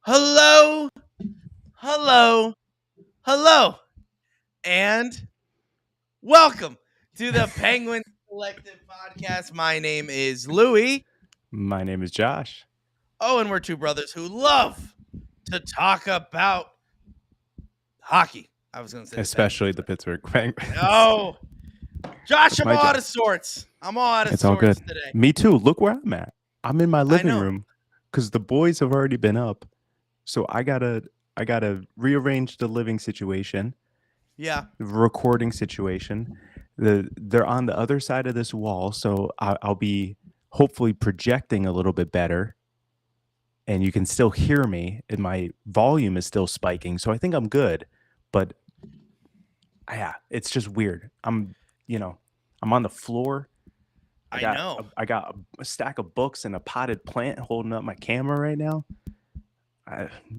Hello, hello, hello, and welcome to the Penguin Collective Podcast. My name is Louie. My name is Josh. Oh, and we're two brothers who love to talk about hockey. I was going to say the Especially Penguins. the Pittsburgh Penguins. No, Josh, It's I'm my all out job. of sorts. I'm all out of It's all sorts good. today. Me too. Look where I'm at. I'm in my I living know. room because the boys have already been up. So I gotta rearrange the living situation, Yeah. the recording situation. They're on the other side of this wall, so I'll be hopefully projecting a little bit better, and you can still hear me, and my volume is still spiking. So I think I'm good, but yeah, it's just weird. I'm on the floor. I I got know. I got a stack of books and a potted plant holding up my camera right now.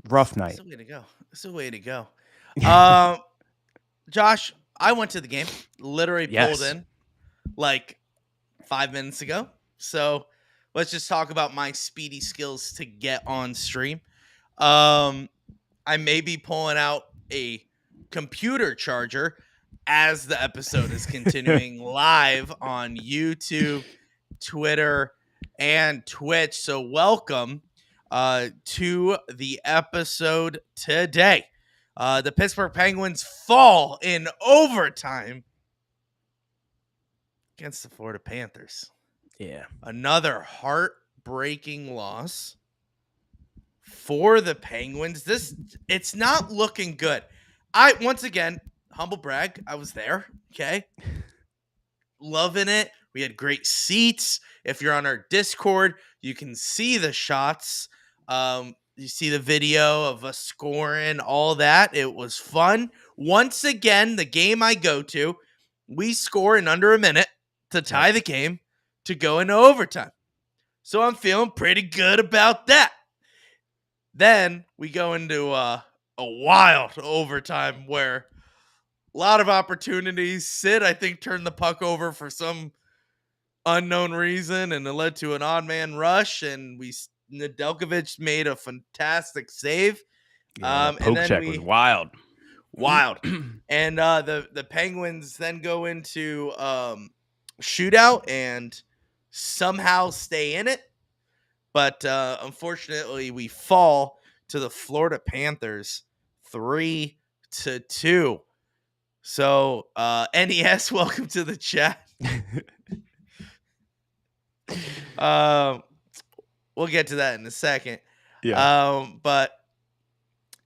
Rough It's night. a way to go. It's a way to go. Um, Josh, I went to the game, literally pulled Yes. in like 5 minutes ago. So let's just talk about my speedy skills to get on stream. Um, I may be pulling out a computer charger as the episode is continuing live on YouTube, Twitter, and Twitch. So welcome to the episode today. The Pittsburgh Penguins fall in overtime against the Florida Panthers. Yeah. Another heartbreaking loss for the Penguins. It's not looking good. I once again, humble brag, I was there, okay? Loving it. We had great seats. If you're on our Discord, you can see the shots. You see the video of us scoring, all that. It was fun. Once again, the game I go to, we score in under a minute to tie the game to go into overtime. So I'm feeling pretty good about that. Then we go into a wild overtime where a lot of opportunities. Sid, I think, turned the puck over for some unknown reason, and it led to an odd man rush. And Nedeljkovic made a fantastic save. Yeah, that And poke then check was wild. wild. And the Penguins then go into shootout and somehow stay in it. But unfortunately, we fall to the Florida Panthers 3-2. So, NES, welcome to the chat. We'll get to that in a second. Yeah. But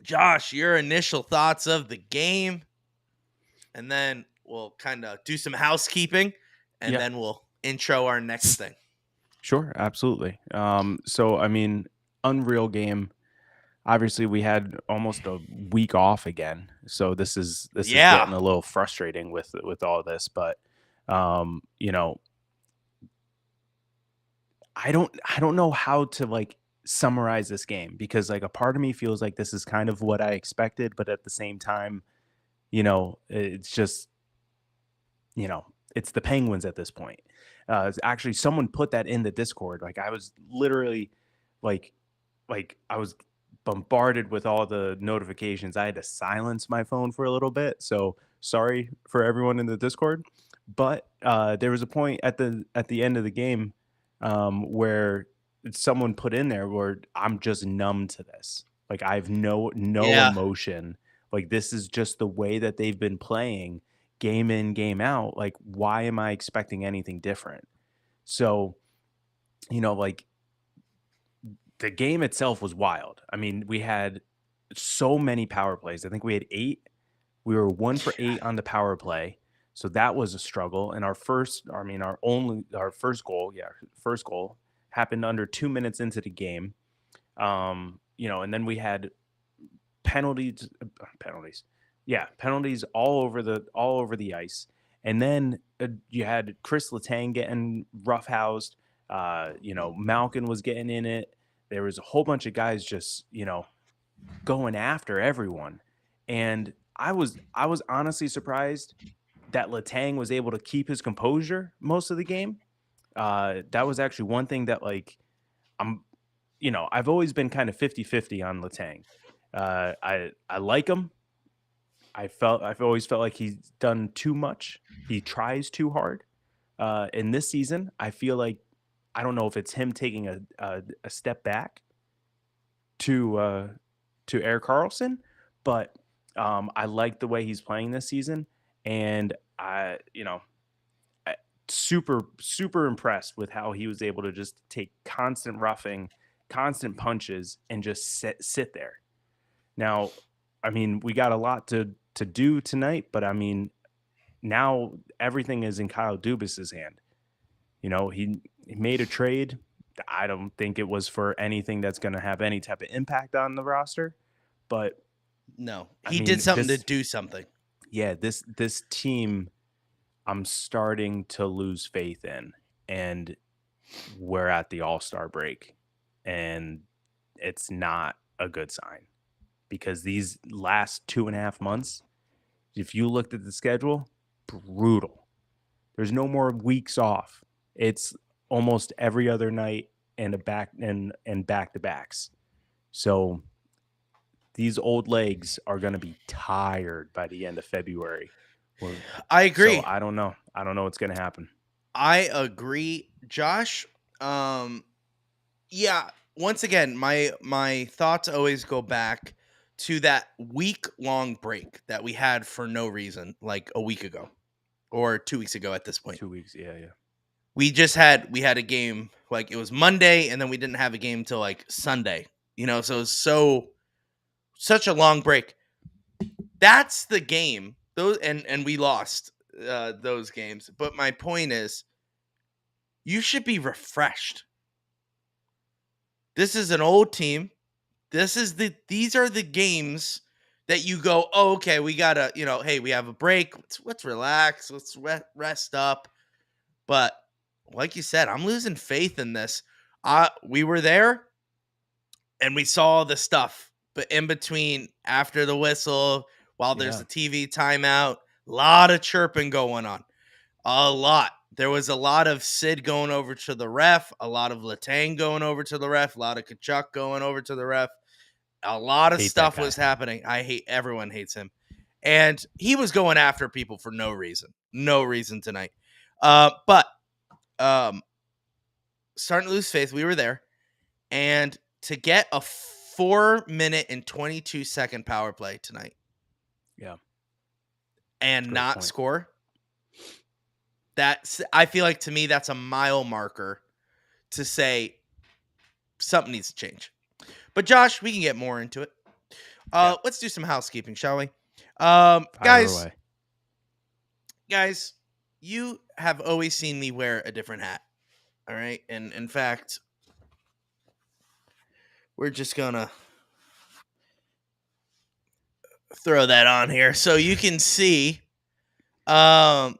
Josh, your initial thoughts of the game, and then we'll kind of do some housekeeping, and Yeah. then we'll intro our next thing. Sure, absolutely. So I mean, unreal game. Obviously, we had almost a week off again, so this is getting a little frustrating with all this. But you know, I don't know how to like summarize this game because like a part of me feels like this is kind of what I expected, but at the same time, it's just it's the Penguins at this point. Actually, someone put that in the Discord. Like I was literally like I was bombarded with all the notifications. I had to silence my phone for a little bit. So sorry for everyone in the Discord. But there was a point at the end of the game where someone put in there where I'm just numb to this. Like I have no emotion. Like this is just the way that they've been playing game in, game out. Like why am I expecting anything different? So, like the game itself was wild. I mean, we had so many power plays. I think we had 8. We were 1 for 8 on the power play. So that was a struggle. And our first goal happened under 2 minutes into the game. And then we had penalties. Penalties all over the ice. And then you had Chris Letang getting roughhoused. Malkin was getting in it. There was a whole bunch of guys just, going after everyone. And I was honestly surprised that Letang was able to keep his composure most of the game. That was actually one thing that like I've always been kind of 50-50 on Letang. I like him. I've always felt like he's done too much. He tries too hard. In this season, I feel like I don't know if it's him taking a step back to Eric Carlson, but I like the way he's playing this season, and super impressed with how he was able to just take constant roughing, constant punches, and just sit there. Now, I mean, we got a lot to do tonight, but I mean, now everything is in Kyle Dubas's hand. He made a trade. I don't think it was for anything that's going to have any type of impact on the roster, but No, I he mean, did something to do something. Yeah, this team, I'm starting to lose faith in, and we're at the All-Star break, and it's not a good sign because these last 2.5 months, if you looked at the schedule, brutal. There's no more weeks off. It's almost every other night and back to backs. So these old legs are going to be tired by the end of February. I agree. So I don't know. I don't know what's going to happen. I agree, Josh. Yeah. Once again, my thoughts always go back to that week-long break that we had for no reason, like a week ago or 2 weeks ago at this point. 2 weeks, yeah. We had a game, like it was Monday, and then we didn't have a game till like Sunday. So it was such a long break. That's the game. Those and we lost those games. But my point is, you should be refreshed. This is an old team. These are the games that you go, oh, okay, we gotta, hey, we have a break. Let's relax. Let's rest up. But like you said, I'm losing faith in this. We were there and we saw the stuff, but in between, after the whistle, while there's a TV timeout, a lot of chirping going on. A lot. There was a lot of Sid going over to the ref, a lot of Letang going over to the ref, a lot of Kachuk going over to the ref. A lot of stuff was happening. Everyone hates him. And he was going after people for no reason. No reason tonight. But starting to lose faith. We were there. And to get a 4-minute and 22-second power play tonight. Yeah. And not score. I feel like, to me, that's a mile marker to say something needs to change. But Josh, we can get more into it. Let's do some housekeeping, shall we? Guys, you have always seen me wear a different hat. All right. And in fact, we're just going to throw that on here so you can see that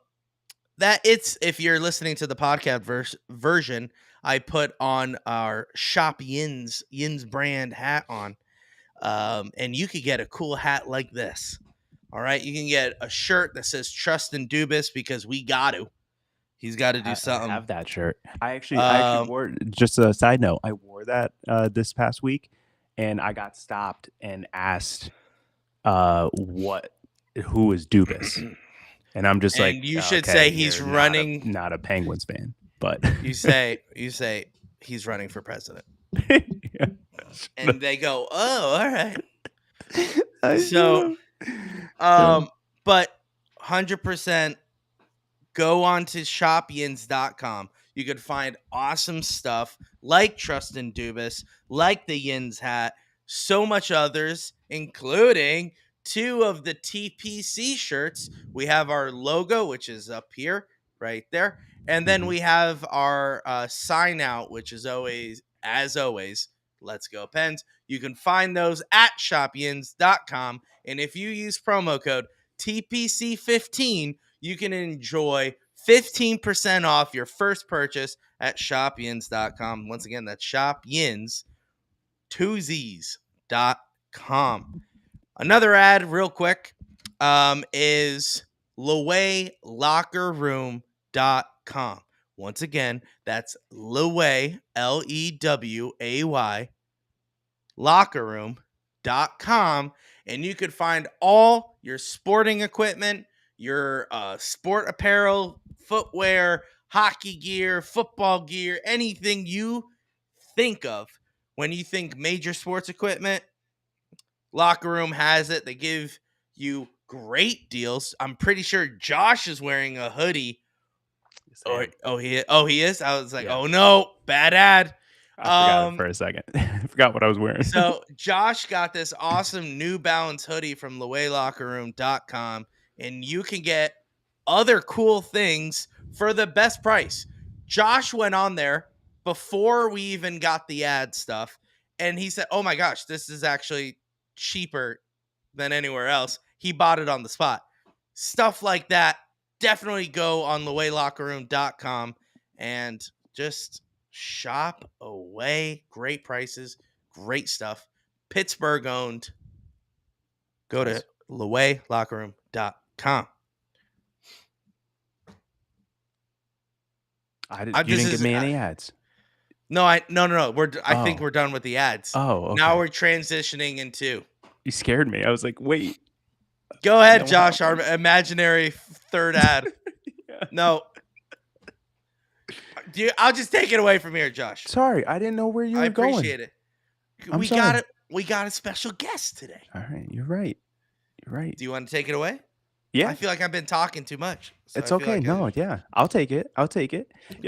if you're listening to the podcast version, I put on our Shop Yins brand hat on. And you could get a cool hat like this. All right. You can get a shirt that says Trust and Dubas because we got to. He's got to do something. I have that shirt. I actually wore, just a side note, I wore that this past week, and I got stopped and asked who is Dubas? And I'm just like, you should say he's running. Not a Penguins fan, but you say he's running for president. Yeah. And they go, oh, all right. So, but 100% go on to shopyins.com. You could find awesome stuff like Trust and Dubas, like the Yins hat, so much others, including 2 of the TPC shirts. We have our logo, which is up here, right there. And then we have our sign out, which is always, as always, Let's Go Pens. You can find those at shopyins.com. And if you use promo code TPC15, you can enjoy 15% off your first purchase at shopyins.com. Once again, that's shopyins2z's.com. Another ad real quick is LouieLockerRoom.com. Once again, that's Leway, Leway, lockerroom.com, and you could find all your sporting equipment, your sport apparel, footwear, hockey gear, football gear, anything you think of when you think major sports equipment. Locker Room has it. They give you great deals. I'm pretty sure Josh is wearing a hoodie. He is. I was like, Yeah. oh no, bad ad. I forgot it for a second. I forgot what I was wearing. So Josh got this awesome New Balance hoodie from LeWayLockerRoom.com, and you can get other cool things for the best price. Josh went on there before we even got the ad stuff, and he said, oh my gosh, this is actually cheaper than anywhere else. He bought it on the spot. Stuff like that. Definitely go on LeWayLockerRoom.com and just shop away. Great prices, great stuff. Pittsburgh owned. Go to LeWayLockerRoom.com. You didn't give me any ads. No. I think we're done with the ads. Oh, okay. Now we're transitioning into. You scared me. I was like, wait. Go ahead, Josh. Our imaginary third ad. Yeah. No. I'll just take it away from here, Josh. Sorry, I didn't know where you were going. I appreciate it. We got a special guest today. All right, you're right. Do you want to take it away? Yeah. I feel like I've been talking too much. So it's okay. I'll take it. Yeah,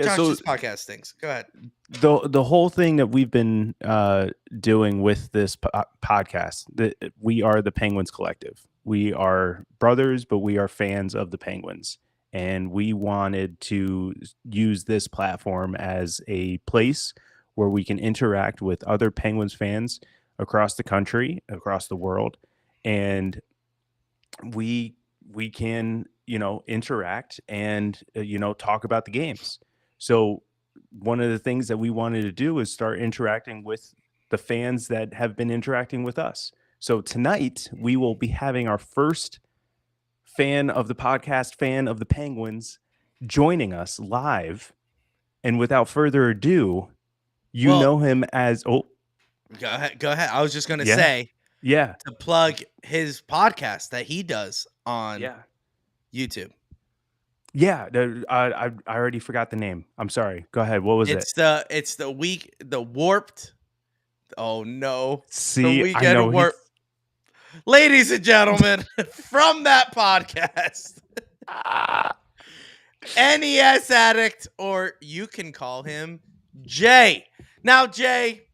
Josh, this podcast stinks. Go ahead. The whole thing that we've been doing with this podcast, we are the Penguins Collective. We are brothers, but we are fans of the Penguins. And we wanted to use this platform as a place where we can interact with other Penguins fans across the country, across the world. And we can, interact and, talk about the games. So one of the things that we wanted to do is start interacting with the fans that have been interacting with us. So tonight we will be having our first fan of the podcast, fan of the Penguins, joining us live. And without further ado, know him as... Oh, go ahead. I was just going to say... Yeah. To plug his podcast that he does on YouTube. Yeah. I already forgot the name. I'm sorry. Go ahead. What was it? It's the Warped. Oh no. See, I know Warped. Ladies and gentlemen, from that podcast, NES Addict, or you can call him Jay. Now, Jay,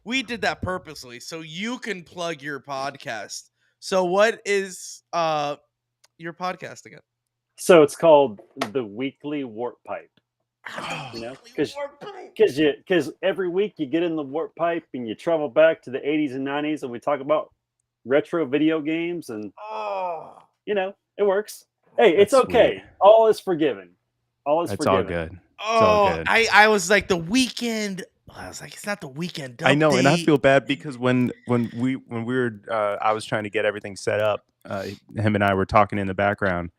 we did that purposely so you can plug your podcast. So what is your podcast again? So it's called the Weekly Warp Pipe. Because every week you get in the warp pipe and you travel back to the 80s and 90s and we talk about retro video games and it works. Hey, it's okay. Sweet. All is forgiven. It's all good. All good. I was like the weekend. I was like, it's not the weekend. I know, and I feel bad because when we were I was trying to get everything set up. Him and I were talking in the background,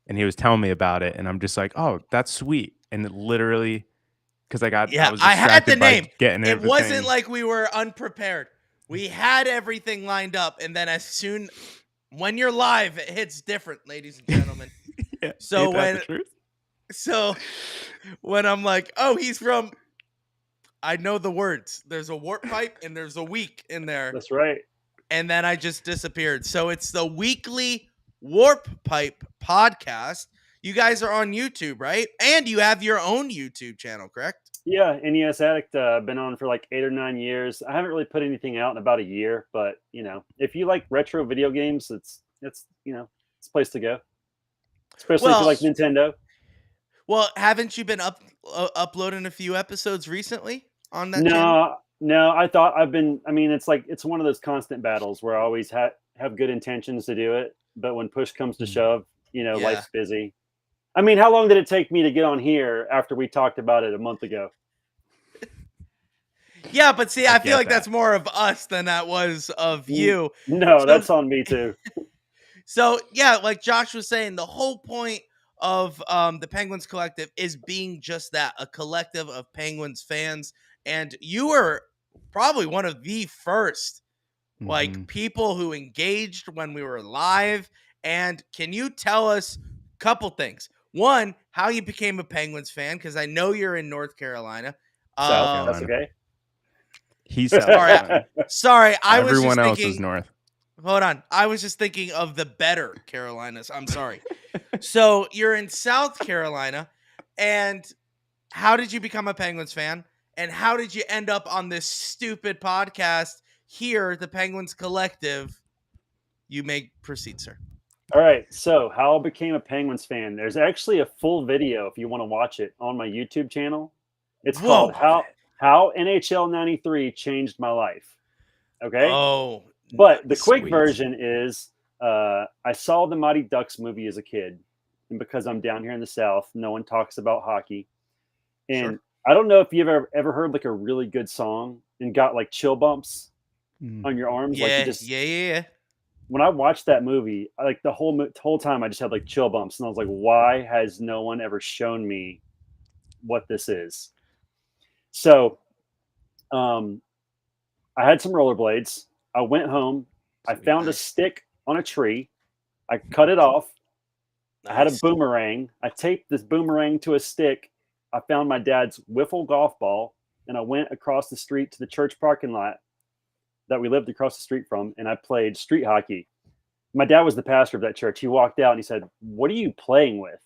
and he was telling me about it, and I'm just like, oh, that's sweet. And it literally, because I had the name. It wasn't like we were unprepared. We had everything lined up, and then when you're live, it hits different, ladies and gentlemen. So when I'm like, oh, he's from. I know the words. There's a warp pipe and there's a week in there. That's right. And then I just disappeared. So it's the Weekly Warp Pipe podcast. You guys are on YouTube, right? And you have your own YouTube channel, correct? Yeah, NES Addict. Been on for like 8 or 9 years. I haven't really put anything out in about a year, but if you like retro video games, it's it's a place to go. Especially if you like Nintendo. Well, haven't you been uploading a few episodes recently on that channel? No, it's one of those constant battles where I always have good intentions to do it, but when push comes to shove, life's busy. I mean, how long did it take me to get on here after we talked about it a month ago? Yeah, but see, I feel like that's more of us than that was of you. No, that's on me too. So, yeah, like Josh was saying, the whole point of the Penguins Collective is being just that, a collective of Penguins fans. And you were probably one of the first like people who engaged when we were live. And can you tell us a couple things? One, how you became a Penguins fan, because I know you're in North Carolina. South, that's okay. He's South. Sorry, I was Everyone just else thinking, is North. Hold on. I was just thinking of the better Carolinas. I'm sorry. So you're in South Carolina, and how did you become a Penguins fan? And how did you end up on this stupid podcast here, the Penguins Collective? You may proceed, sir. All right. So how I became a Penguins fan. There's actually a full video if you want to watch it on my YouTube channel. It's called How NHL 93 Changed My Life. Okay. Oh, but the quick version is I saw the Mighty Ducks movie as a kid. And because I'm down here in the South, no one talks about hockey. And I don't know if you've ever heard like a really good song and got like chill bumps on your arms. Yeah, like yeah. When I watched that movie, like the whole time I just had like chill bumps. And I was like, why has no one ever shown me what this is? So I had some rollerblades. I went home. I found a stick on a tree. I cut it off. Nice. I had a boomerang. I taped this boomerang to a stick. I found my dad's wiffle golf ball, and I went across the street to the church parking lot that we lived across the street from, and I played street hockey. My dad was the pastor of that church. He walked out and he said, "What are you playing with?"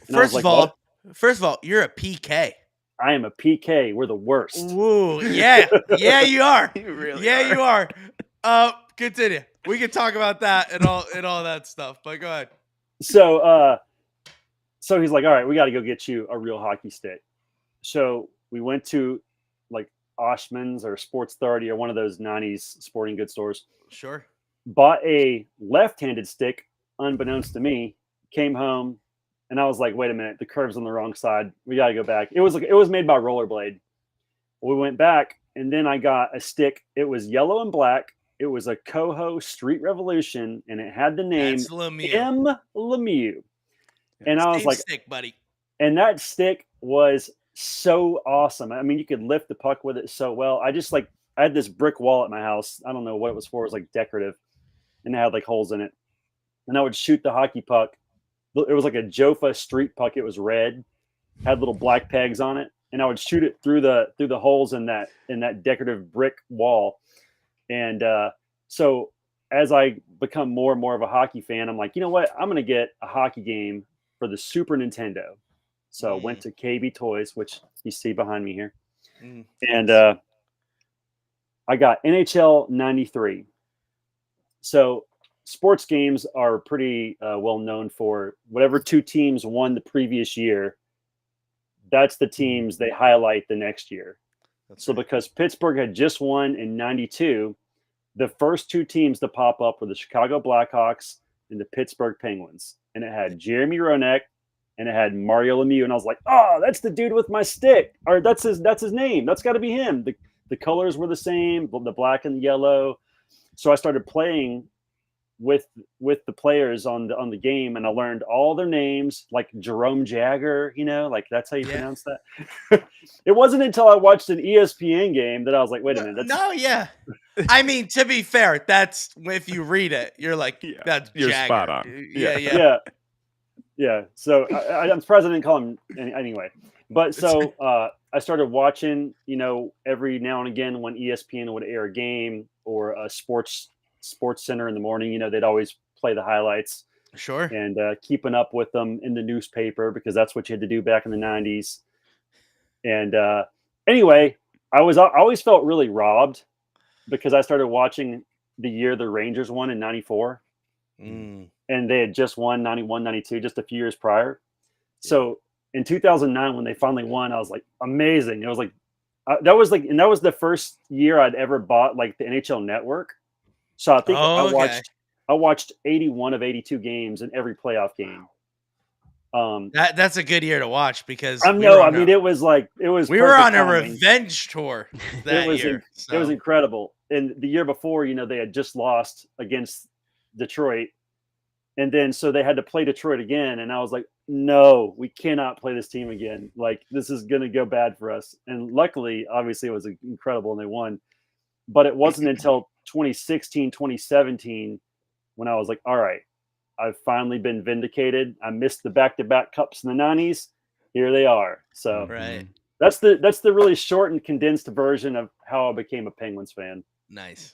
And first of all, you're a PK. I am a PK. We're the worst. Ooh, yeah. Yeah, you are. You are. Continue. We can talk about that and all that stuff, but go ahead. So he's like, all right, we got to go get you a real hockey stick. So we went to like Oshman's or Sports 30 or one of those 90s sporting goods stores. Sure. Bought a left-handed stick, unbeknownst to me, came home, and I was like, wait a minute, the curve's on the wrong side. We got to go back. It was made by Rollerblade. We went back, and then I got a stick. It was yellow and black. It was a Coho Street Revolution, and it had the name M. Lemieux. And I was like, stick, buddy. And that stick was so awesome. I mean, you could lift the puck with it so well. I had this brick wall at my house. I don't know what it was for. It was like decorative, and it had like holes in it. And I would shoot the hockey puck. It was like a Jofa street puck. It was red, had little black pegs on it, and I would shoot it through the holes in that decorative brick wall. And so as I become more and more of a hockey fan, I'm like, you know what? I'm going to get a hockey game for the Super Nintendo. So I went to KB Toys, which you see behind me here. And I got NHL 93. So sports games are pretty well known for whatever two teams won the previous year. That's the teams they highlight the next year. Because Pittsburgh had just won in 92, the first two teams to pop up were the Chicago Blackhawks and the Pittsburgh Penguins. And it had Jeremy Roenick and it had Mario Lemieux. And I was like, oh, that's the dude with my stick. Or that's his name. That's got to be him. The colors were the same, the black and the yellow. So I started playing with the players on the game, and I learned all their names, like Jerome Jagger, like that's how you pronounce that. It wasn't until I watched an ESPN game that I was like, wait a minute. I mean, to be fair, that's if you read it, you're like, that's you're Jagger. Spot on. Yeah. So I'm surprised I didn't call him anyway. But so I started watching, every now and again when ESPN would air a game or a Sports Center in the morning, they'd always play the highlights. Sure. And keeping up with them in the newspaper, because that's what you had to do back in the 90s. And anyway, I always felt really robbed because I started watching the year the Rangers won in 94. And they had just won 91, 92, just a few years prior. So in 2009, when they finally won, I was like, amazing. It was like, that was the first year I'd ever bought like the NHL Network. So I think I watched 81 of 82 games in every playoff game. That's a good year to watch because it was we were on a revenge tour that year. It was incredible. And the year before, they had just lost against Detroit. And then so they had to play Detroit again, and I was like, no, we cannot play this team again. Like, this is going to go bad for us. And luckily, obviously, it was incredible and they won. But it wasn't until 2016, 2017 when I was like, all right, I've finally been vindicated. I missed the back-to-back cups in the 90s. Here they are. So Right. that's the really short and condensed version of how I became a Penguins fan. Nice.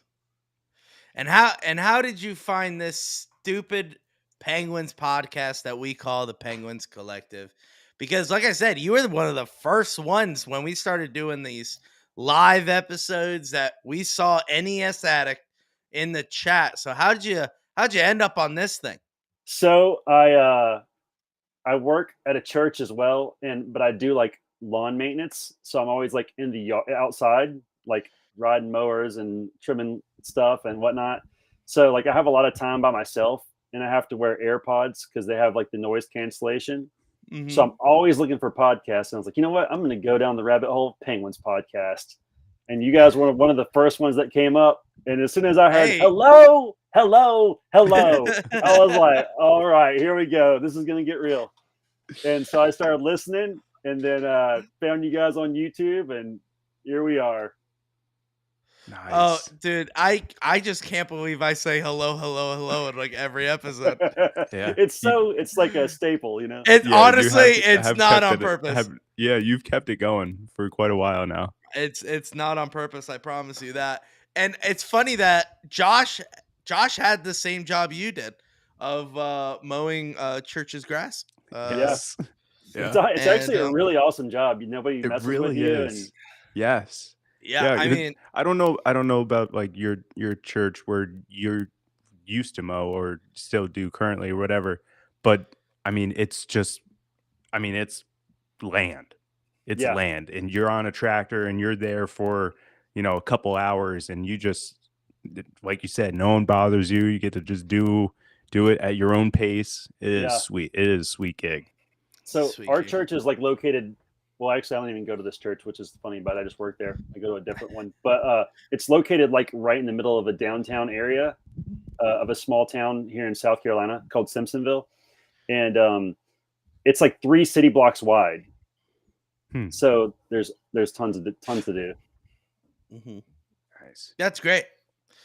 And how did you find this stupid Penguins podcast that we call the Penguins Collective? Because like I said, you were one of the first ones when we started doing these live episodes that we saw NES Addict in the chat. So how'd you end up on this thing? So I work at a church as well, but I do like lawn maintenance. So I'm always like in the yard, outside, like riding mowers and trimming stuff and whatnot. So like I have a lot of time by myself, and I have to wear AirPods because they have like the noise cancellation. Mm-hmm. So I'm always looking for podcasts, and I was like, you know what? I'm going to go down the rabbit hole of Penguins podcast. And you guys were one of the first ones that came up. And as soon as I heard hello, I was like, all right, here we go. This is going to get real. And so I started listening, and then found you guys on YouTube, and here we are. Nice. Oh, dude, I just can't believe I say hello in like every episode. Yeah. It's like a staple, you know. Honestly, it's not on purpose. You've kept it going for quite a while now. It's not on purpose, I promise you that. And it's funny that Josh had the same job you did of mowing church's grass. Yes. Yeah. It's actually a really awesome job. Nobody messes with you. Is. Yes. Yeah, I mean, I don't know about like your church where you're used to mow or still do currently or whatever, but I mean it's land. It's land, and you're on a tractor and you're there for a couple hours, and you just, like you said, no one bothers you. You get to just do it at your own pace. It is sweet. It is a sweet gig. So our church is like located. Well, actually, I don't even go to this church, which is funny, but I just work there. I go to a different one, but it's located like right in the middle of a downtown area of a small town here in South Carolina called Simpsonville, and it's like 3 city blocks wide. So there's tons to do. Mm-hmm. Nice. That's great.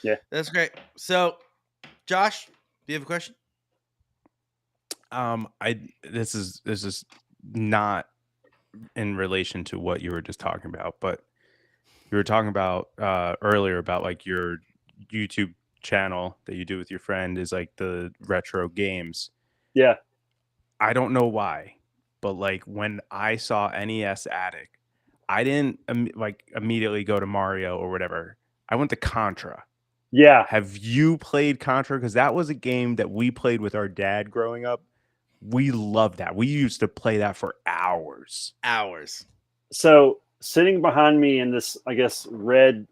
Yeah, that's great. So, Josh, do you have a question? This is not in relation to what you were just talking about, but you were talking about earlier about like your YouTube channel that you do with your friend is like the retro games. Yeah. I don't know why, but like when I saw NES Addict, I didn't immediately go to Mario or whatever. I went to Contra. Yeah. Have you played Contra? Because that was a game that we played with our dad growing up. We loved that. We used to play that for hours. So sitting behind me in this, I guess, red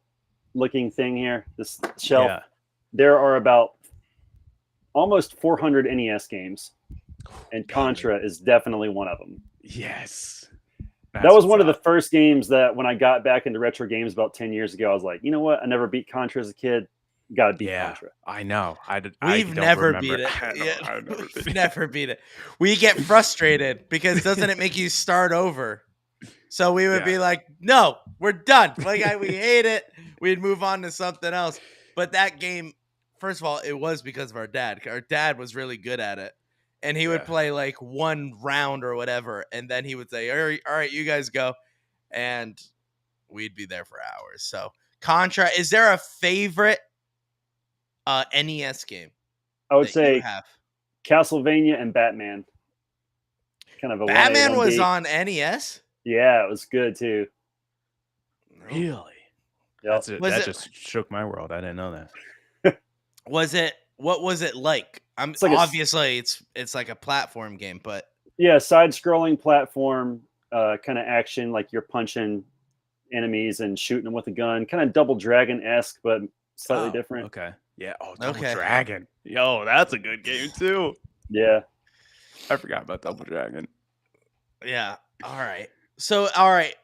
looking thing here, this shelf, there are about almost 400 NES games, and Contra is definitely one of them. Yes. That was one of the first games that when I got back into retro games about 10 years ago, I was like, you know what? I never beat Contra as a kid. Got to beat Contra. I know. We've never beat it. We've never beat it. We get frustrated because doesn't it make you start over? So we would be like, no, we're done. Like we hate it. We'd move on to something else. But that game, first of all, it was because of our dad. Our dad was really good at it. And he would play like one round or whatever. And then he would say, all right, you guys go. And we'd be there for hours. So Contra, is there a favorite NES game? I would say Castlevania and Batman. Kind of a Batman was on NES? Yeah, it was good too. Really? Yep. That just shook my world. I didn't know that. What was it like? Obviously it's like a platform game, but side-scrolling platform, kind of action, like you're punching enemies and shooting them with a gun, kind of Double Dragon-esque, but slightly different. Okay. Yeah. Oh, Double Dragon. Yo, that's a good game too. Yeah. I forgot about Double Dragon. Yeah. All right. So, all right.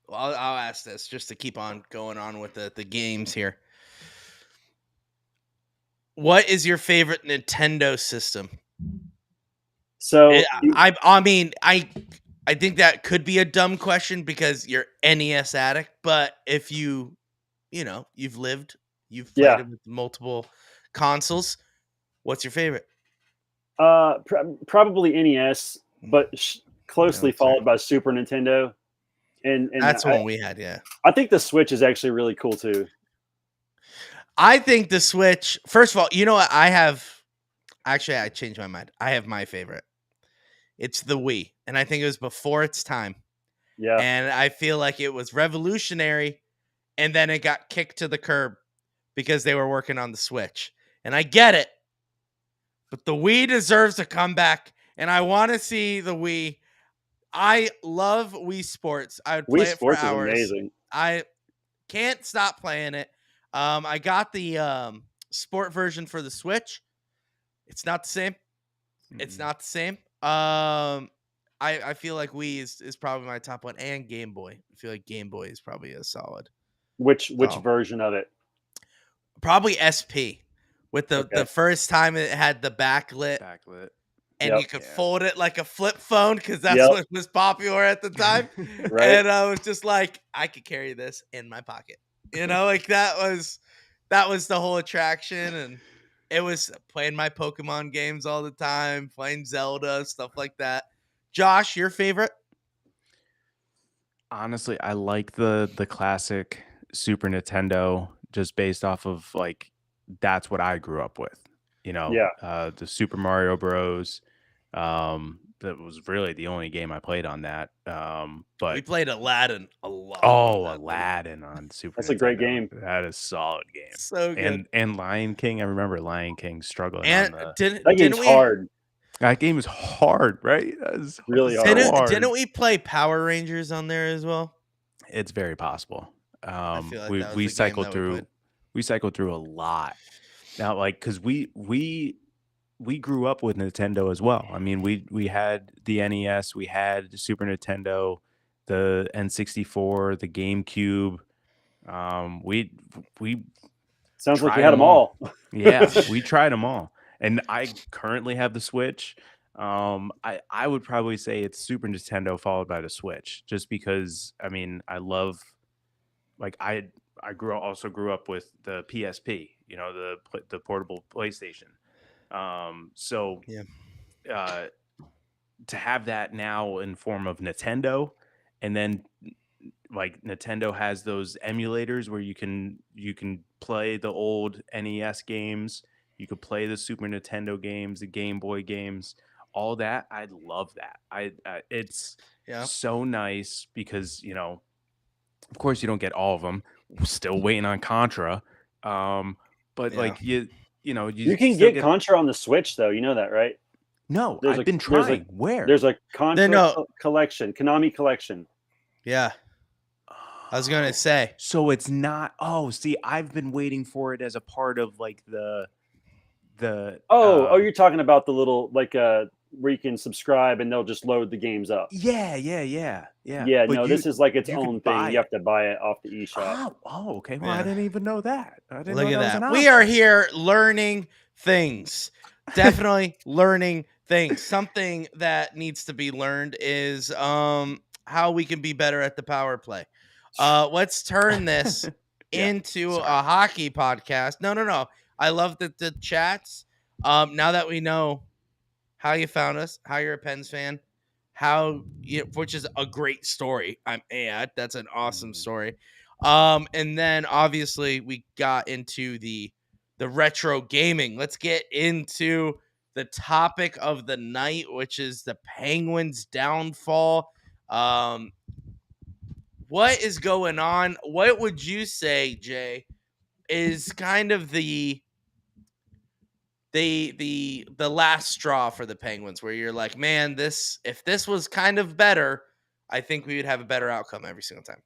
Well, I'll ask this just to keep on going on with the games here. What is your favorite Nintendo system? So I mean, I think that could be a dumb question because you're NES addict, but if you've played yeah, it with multiple consoles, what's your favorite? probably NES, but closely that's fair. followed by Super Nintendo. And That's the one we had, yeah. I think the Switch is actually really cool too. I think the Switch, first of all, you know what? I changed my mind. I have my favorite. It's the Wii. And I think it was before its time. Yeah. And I feel like it was revolutionary. And then it got kicked to the curb because they were working on the Switch. And I get it. But the Wii deserves a comeback. And I want to see the Wii. I love Wii Sports. I would play Wii it for Sports is hours. amazing. I can't stop playing it. I got the sport version for the Switch. It's not the same. It's not the same. I feel like Wii is probably my top one, and Game Boy. I feel like Game Boy is probably a solid. Which version of it? Probably SP. With the first time it had the backlit. And you could fold it like a flip phone because that's what was popular at the time. Right. And I was just like, I could carry this in my pocket. Like that was the whole attraction. And it was playing my Pokemon games all the time, playing Zelda, stuff like that. Josh, your favorite? Honestly, I like the classic Super Nintendo just based off of like that's what I grew up with. The Super Mario Bros. That was really the only game I played on that. But we played Aladdin a lot. Oh, Aladdin on Super That's Nintendo. a great game. That is a solid game. So good. And Lion King, I remember Lion King struggling and on that game's hard. That game is hard, right? That is really so hard. Didn't we play Power Rangers on there as well? It's very possible. I feel like We cycled through a lot. Now, like, because we grew up with Nintendo as well. I mean, we had the NES, we had the Super Nintendo, the N64, the GameCube. We sounds like you had them all. Yeah, we tried them all. And I currently have the Switch. I would probably say it's Super Nintendo followed by the Switch, just because I mean I love, like I also grew up with the PSP, the portable PlayStation. So to have that now in form of Nintendo, and then like Nintendo has those emulators where you can play the old NES games. You could play the Super Nintendo games, the Game Boy games, all that. I love that. It's so nice because, of course you don't get all of them. We're still waiting on Contra. But like you can get Contra on the Switch though. You know that, right? No, I've been trying. Where? There's a Contra collection, Konami collection. Yeah. I was going to say. So it's not. Oh, see, I've been waiting for it as a part of like the. You're talking about the little like where you can subscribe and they'll just load the games up. Yeah. No, this is like its own thing. You have to buy it off the eShop. Oh, okay. Well, I didn't even know that. Look at that. We are here learning things. Definitely learning things. Something that needs to be learned is how we can be better at the power play. Let's turn this into a hockey podcast. No. I love the chats. Now that we know how you found us, how you're a Pens fan, which is a great story. That's an awesome story. And then obviously we got into the retro gaming. Let's get into the topic of the night, which is the Penguins' downfall. What is going on? What would you say, Jay, is kind of the last straw for the Penguins, where you're like, man, if this was kind of better, I think we would have a better outcome every single time.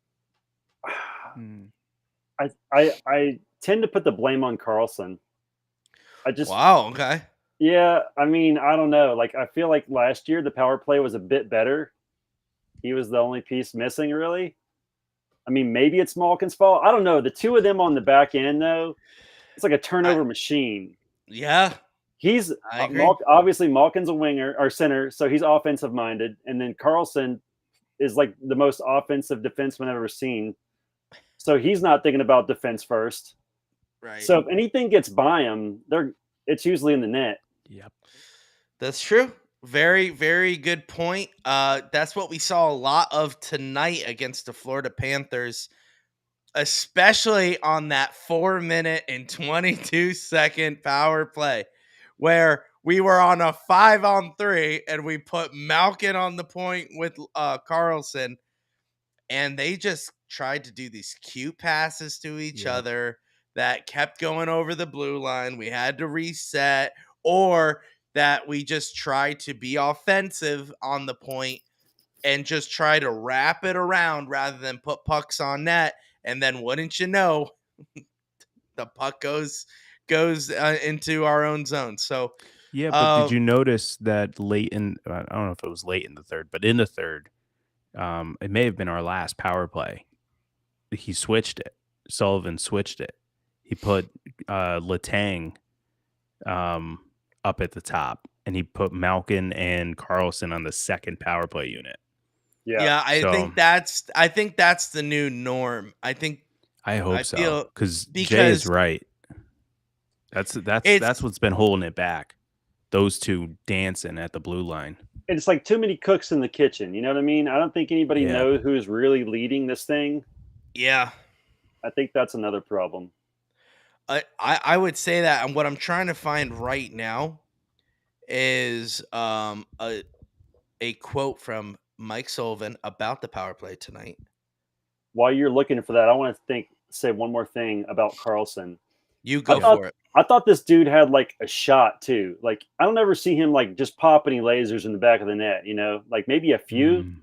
I tend to put the blame on Carlson. Wow, okay. Yeah, I mean, I don't know. Like, I feel like last year the power play was a bit better. He was the only piece missing, really. I mean, maybe it's Malkin's fault. I don't know. The two of them on the back end, though, it's like a turnover machine. Yeah, He's I agree. obviously Malkin's a winger or center, so he's offensive minded, and then Carlson is like the most offensive defenseman I've ever seen. So he's not thinking about defense first. Right. So if anything gets by him, it's usually in the net. Yep. That's true. Very, very good point. That's what we saw a lot of tonight against the Florida Panthers, especially on that 4-minute and 22-second power play where we were on a 5-on-3 and we put Malkin on the point with Carlson, and they just tried to do these cute passes to each other that kept going over the blue line. We had to reset, or that we just tried to be offensive on the point and just try to wrap it around rather than put pucks on net. And then, wouldn't you know, the puck goes into our own zone. So Yeah, but did you notice that late in? I don't know if it was late in the third, but in the third, it may have been our last power play. He switched it. Sullivan switched it. He put Letang up at the top, and he put Malkin and Carlson on the second power play unit. Yeah, I think that's the new norm. I hope so, because Jay is right. That's what's been holding it back. Those two dancing at the blue line. It's like too many cooks in the kitchen. You know what I mean? I don't think anybody knows who's really leading this thing. Yeah. I think that's another problem. I would say that, and what I'm trying to find right now is a quote from Mike Sullivan about the power play tonight. While you're looking for that, I want to say one more thing about Carlson. You go for it. I thought this dude had like a shot too. Like, I don't ever see him like just pop any lasers in the back of the net, you know, like maybe a few.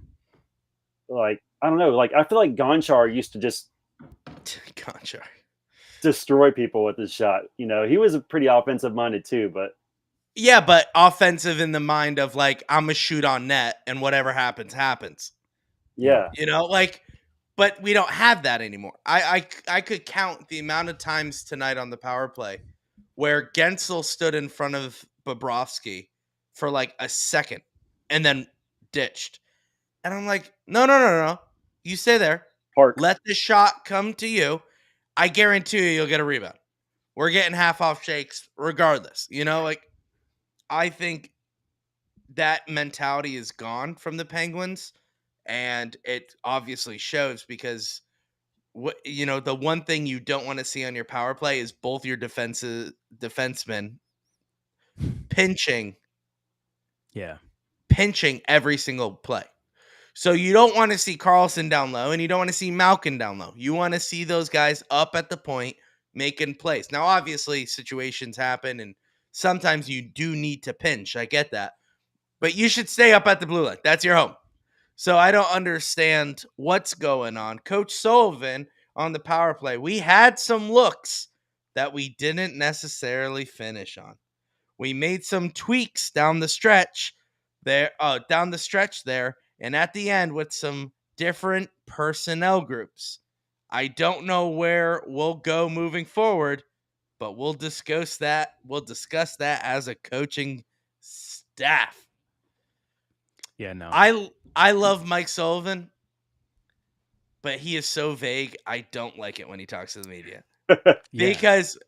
Like, I don't know. Like, I feel like Gonchar used to just destroy people with his shot. You know, he was a pretty offensive minded too, but yeah, but offensive in the mind of like, I'm a shoot on net and whatever happens, happens. Yeah. You know, like, but we don't have that anymore. I could count the amount of times tonight on the power play where Gensel stood in front of Bobrovsky for like a second and then ditched. And I'm like, no. You stay there. Let the shot come to you. I guarantee you'll get a rebound. We're getting half off shakes regardless. You know, like, I think that mentality is gone from the Penguins, and it obviously shows because the one thing you don't want to see on your power play is both your defensemen pinching every single play. So you don't want to see Carlson down low, and you don't want to see Malkin down low. You want to see those guys up at the point making plays. Now, obviously, situations happen, and sometimes you do need to pinch. I get that. But you should stay up at the blue line. That's your home. So I don't understand what's going on. Coach Sullivan on the power play, we had some looks that we didn't necessarily finish on. We made some tweaks down the stretch there, and at the end with some different personnel groups. I don't know where we'll go moving forward, but we'll discuss that. We'll discuss that as a coaching staff. Yeah, no. I love Mike Sullivan, but he is so vague. I don't like it when he talks to the media. Because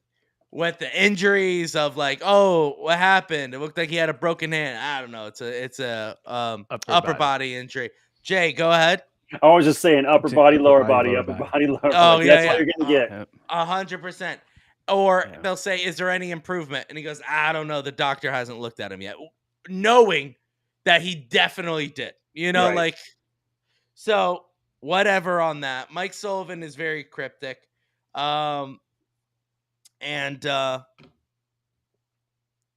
with the injuries of like, oh, what happened? It looked like he had a broken hand. I don't know. It's a upper body injury. Jay, go ahead. I was just saying upper body, lower body, upper body, lower body. Oh, That's what you're gonna get. 100%. Or they'll say, is there any improvement? And he goes, I don't know. The doctor hasn't looked at him yet. Knowing that he definitely did. You know, like, so whatever on that. Mike Sullivan is very cryptic. And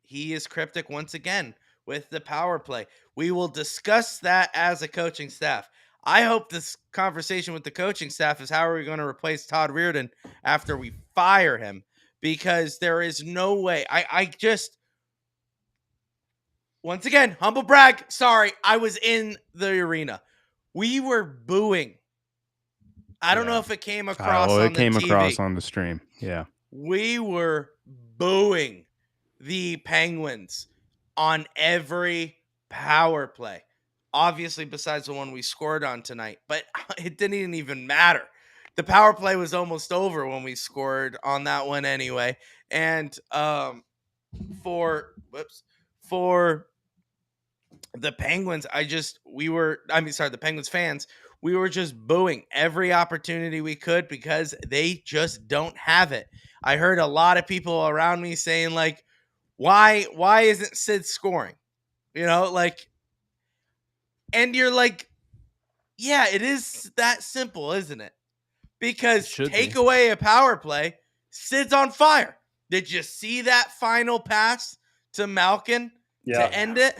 he is cryptic once again with the power play. We will discuss that as a coaching staff. I hope this conversation with the coaching staff is how are we going to replace Todd Reardon after we fire him, because there is no way. I just, once again, humble brag. Sorry, I was in the arena. We were booing. I don't know if it came across on the TV. It came across on the stream. Yeah. We were booing the Penguins on every power play. Obviously, besides the one we scored on tonight, but it didn't even matter. The power play was almost over when we scored on that one anyway. And for the Penguins, the Penguins fans, we were just booing every opportunity we could because they just don't have it. I heard a lot of people around me saying like, why isn't Sid scoring? Like, and you're like, yeah, it is that simple, isn't it? Because should take be. away a power play, Sid's on fire. Did you see that final pass to Malkin to end it?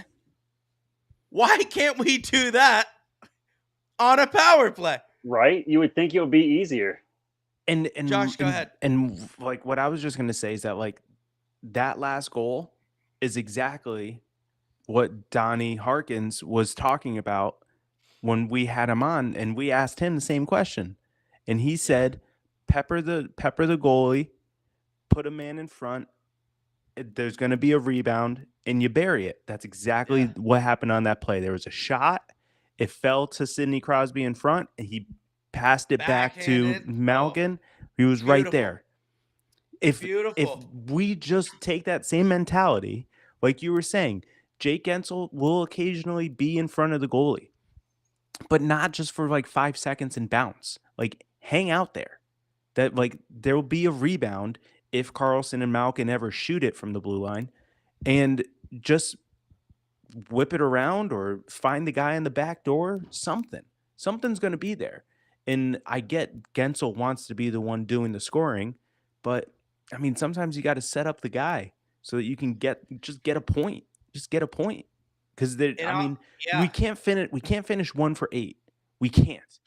Why can't we do that on a power play? Right? You would think it would be easier. And Josh, go ahead. And like what I was just gonna say is that like that last goal is exactly what Donnie Harkins was talking about when we had him on and we asked him the same question. And he said, pepper the goalie, put a man in front, there's gonna be a rebound, and you bury it. That's exactly what happened on that play. There was a shot, it fell to Sidney Crosby in front, and he passed it back to Backhanded. Malkin. He was right there. If we just take that same mentality, like you were saying, Jake Gensel will occasionally be in front of the goalie, but not just for like 5 seconds and bounce. Like hang out there. That like there will be a rebound if Carlson and Malkin ever shoot it from the blue line, and just whip it around or find the guy in the back door. Something's going to be there. And I get Gensel wants to be the one doing the scoring, but I mean, sometimes you got to set up the guy so that you can get a point. Just get a point. Because we can't finish 1 for 8. We can't.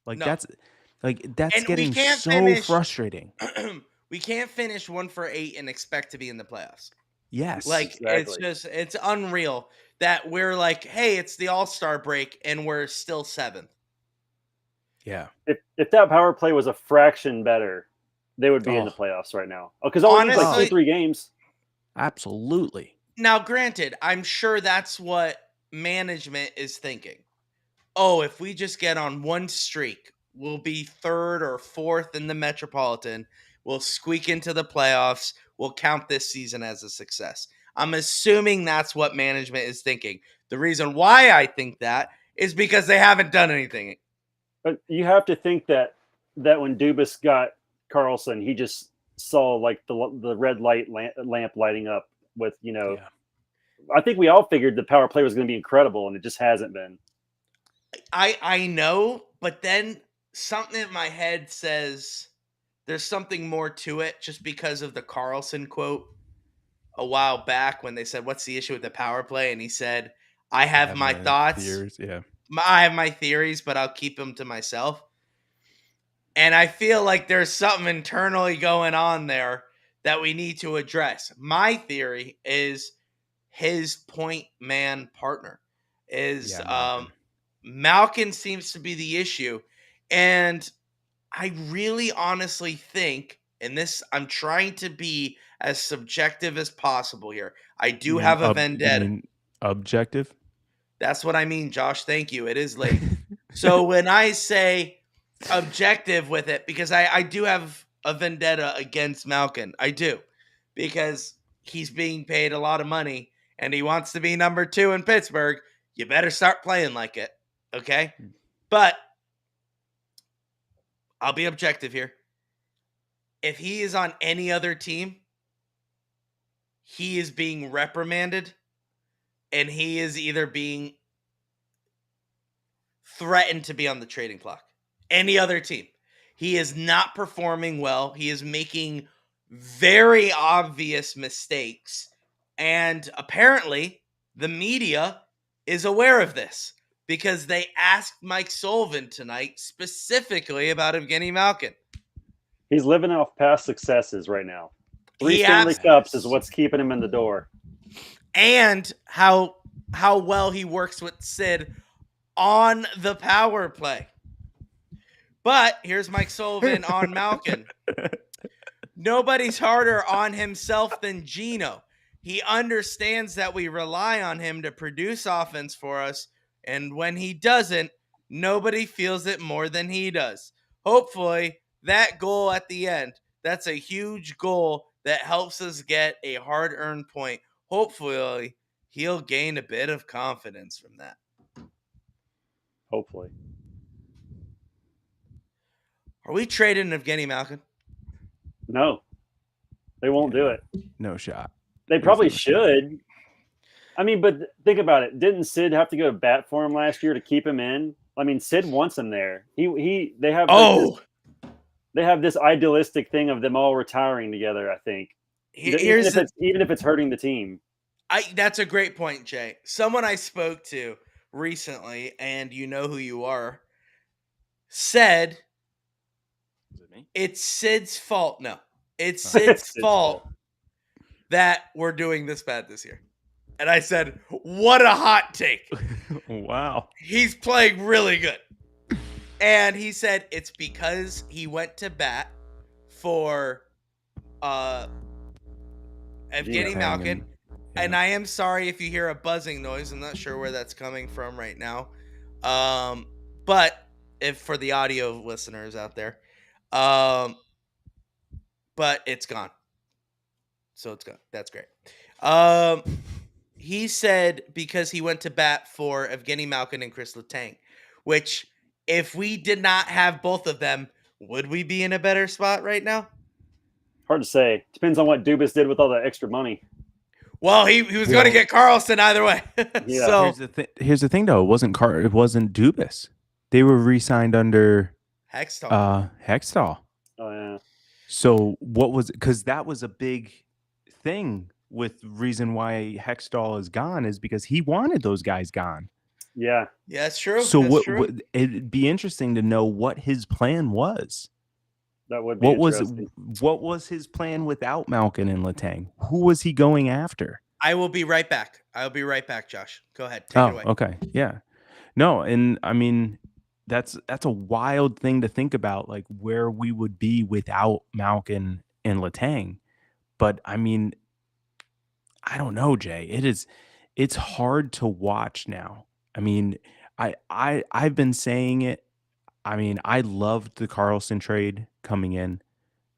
Like that's getting so frustrating. We can't finish 1 for 8 and expect to be in the playoffs. Yes. Like exactly. it's unreal that we're like, hey, it's the All-Star break and we're still 7th. Yeah. If that power play was a fraction better, they would be in the playoffs right now. Because all we need like 2-3 games. Absolutely. Now, granted, I'm sure that's what management is thinking. Oh, if we just get on one streak, we'll be 3rd or 4th in the Metropolitan. We'll squeak into the playoffs. We'll count this season as a success. I'm assuming that's what management is thinking. The reason why I think that is because they haven't done anything. But you have to think that when Dubas got Carlson, he just saw like the red lamp lighting up with, I think we all figured the power play was going to be incredible, and it just hasn't been. I know, but then something in my head says there's something more to it just because of the Carlson quote a while back when they said, what's the issue with the power play? And he said, I have my thoughts. Theories, yeah. I have my theories, but I'll keep them to myself. And I feel like there's something internally going on there that we need to address. My theory is his point man partner is Malkin seems to be the issue. And I really honestly think, and this, I'm trying to be as subjective as possible here. I do have a vendetta. You mean objective? That's what I mean, Josh. Thank you. It is late. So when I say objective with it, because I do have a vendetta against Malkin. I do. Because he's being paid a lot of money and he wants to be number 2 in Pittsburgh. You better start playing like it. Okay? But I'll be objective here. If he is on any other team, he is being reprimanded and he is either being threatened to be on the trading block. Any other team. He is not performing well. He is making very obvious mistakes. And apparently, the media is aware of this because they asked Mike Sullivan tonight specifically about Evgeny Malkin. He's living off past successes right now. 3 Stanley Cups is what's keeping him in the door. And how well he works with Sid on the power play. But here's Mike Sullivan on Malkin. Nobody's harder on himself than Gino. He understands that we rely on him to produce offense for us, and when he doesn't, nobody feels it more than he does. Hopefully, that goal at the end, that's a huge goal that helps us get a hard-earned point. Hopefully, he'll gain a bit of confidence from that. Hopefully. Are we trading Evgeny Malkin? No, they won't do it. No shot. They probably should. I mean, but think about it. Didn't Sid have to go to bat for him last year to keep him in? I mean, Sid wants him there. They have they have this idealistic thing of them all retiring together, I think. Even if it's hurting the team. That's a great point, Jay. Someone I spoke to recently, and you know who you are, said it's Sid's fault. No, it's Sid's fault that we're doing this bad this year. And I said, what a hot take. Wow. He's playing really good. And he said it's because he went to bat for Evgeny Malkin. And I am sorry if you hear a buzzing noise. I'm not sure where that's coming from right now. But if for the audio listeners out there, but it's gone. So it's gone. That's great. He said because he went to bat for Evgeny Malkin and Chris Letang, which if we did not have both of them, would we be in a better spot right now? Hard to say. Depends on what Dubas did with all that extra money. Well, he was going to get Carlson either way. Yeah. So here's the thing, though. It wasn't Dubas. They were re-signed under Hextall. Hextall. Oh yeah. So what was? Because that was a big thing. With reason why Hextall is gone is because he wanted those guys gone. Yeah. Yeah, that's true. So that's what it'd be interesting to know what his plan was. That would be what was his plan without Malkin and Letang? Who was he going after? I will be right back. I'll be right back, Josh. Go ahead. Take it away. Okay. Yeah. No, and I mean that's a wild thing to think about, like where we would be without Malkin and Letang. But I mean, I don't know, Jay. It's hard to watch now. I mean, I've been saying it. I mean, I loved the Carlson trade coming in.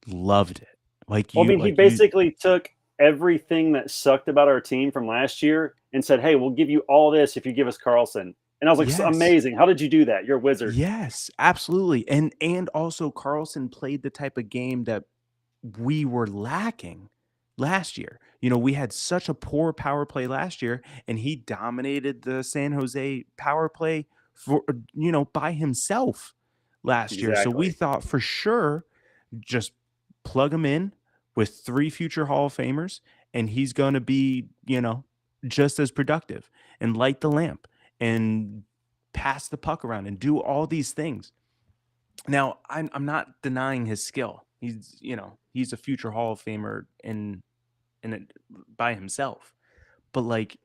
Loved it. He basically took everything that sucked about our team from last year and said, "Hey, we'll give you all this if you give us Carlson." And I was like, Yes. Amazing. How did you do that? You're a wizard. Yes, absolutely. And also Carlson played the type of game that we were lacking last year. You know, we had such a poor power play last year, and he dominated the San Jose power play for by himself last year. So we thought for sure just plug him in with 3 future Hall of Famers, and he's going to be, just as productive and light the lamp and pass the puck around and do all these things. Now, I'm not denying his skill. He's a future Hall of Famer in it by himself. But like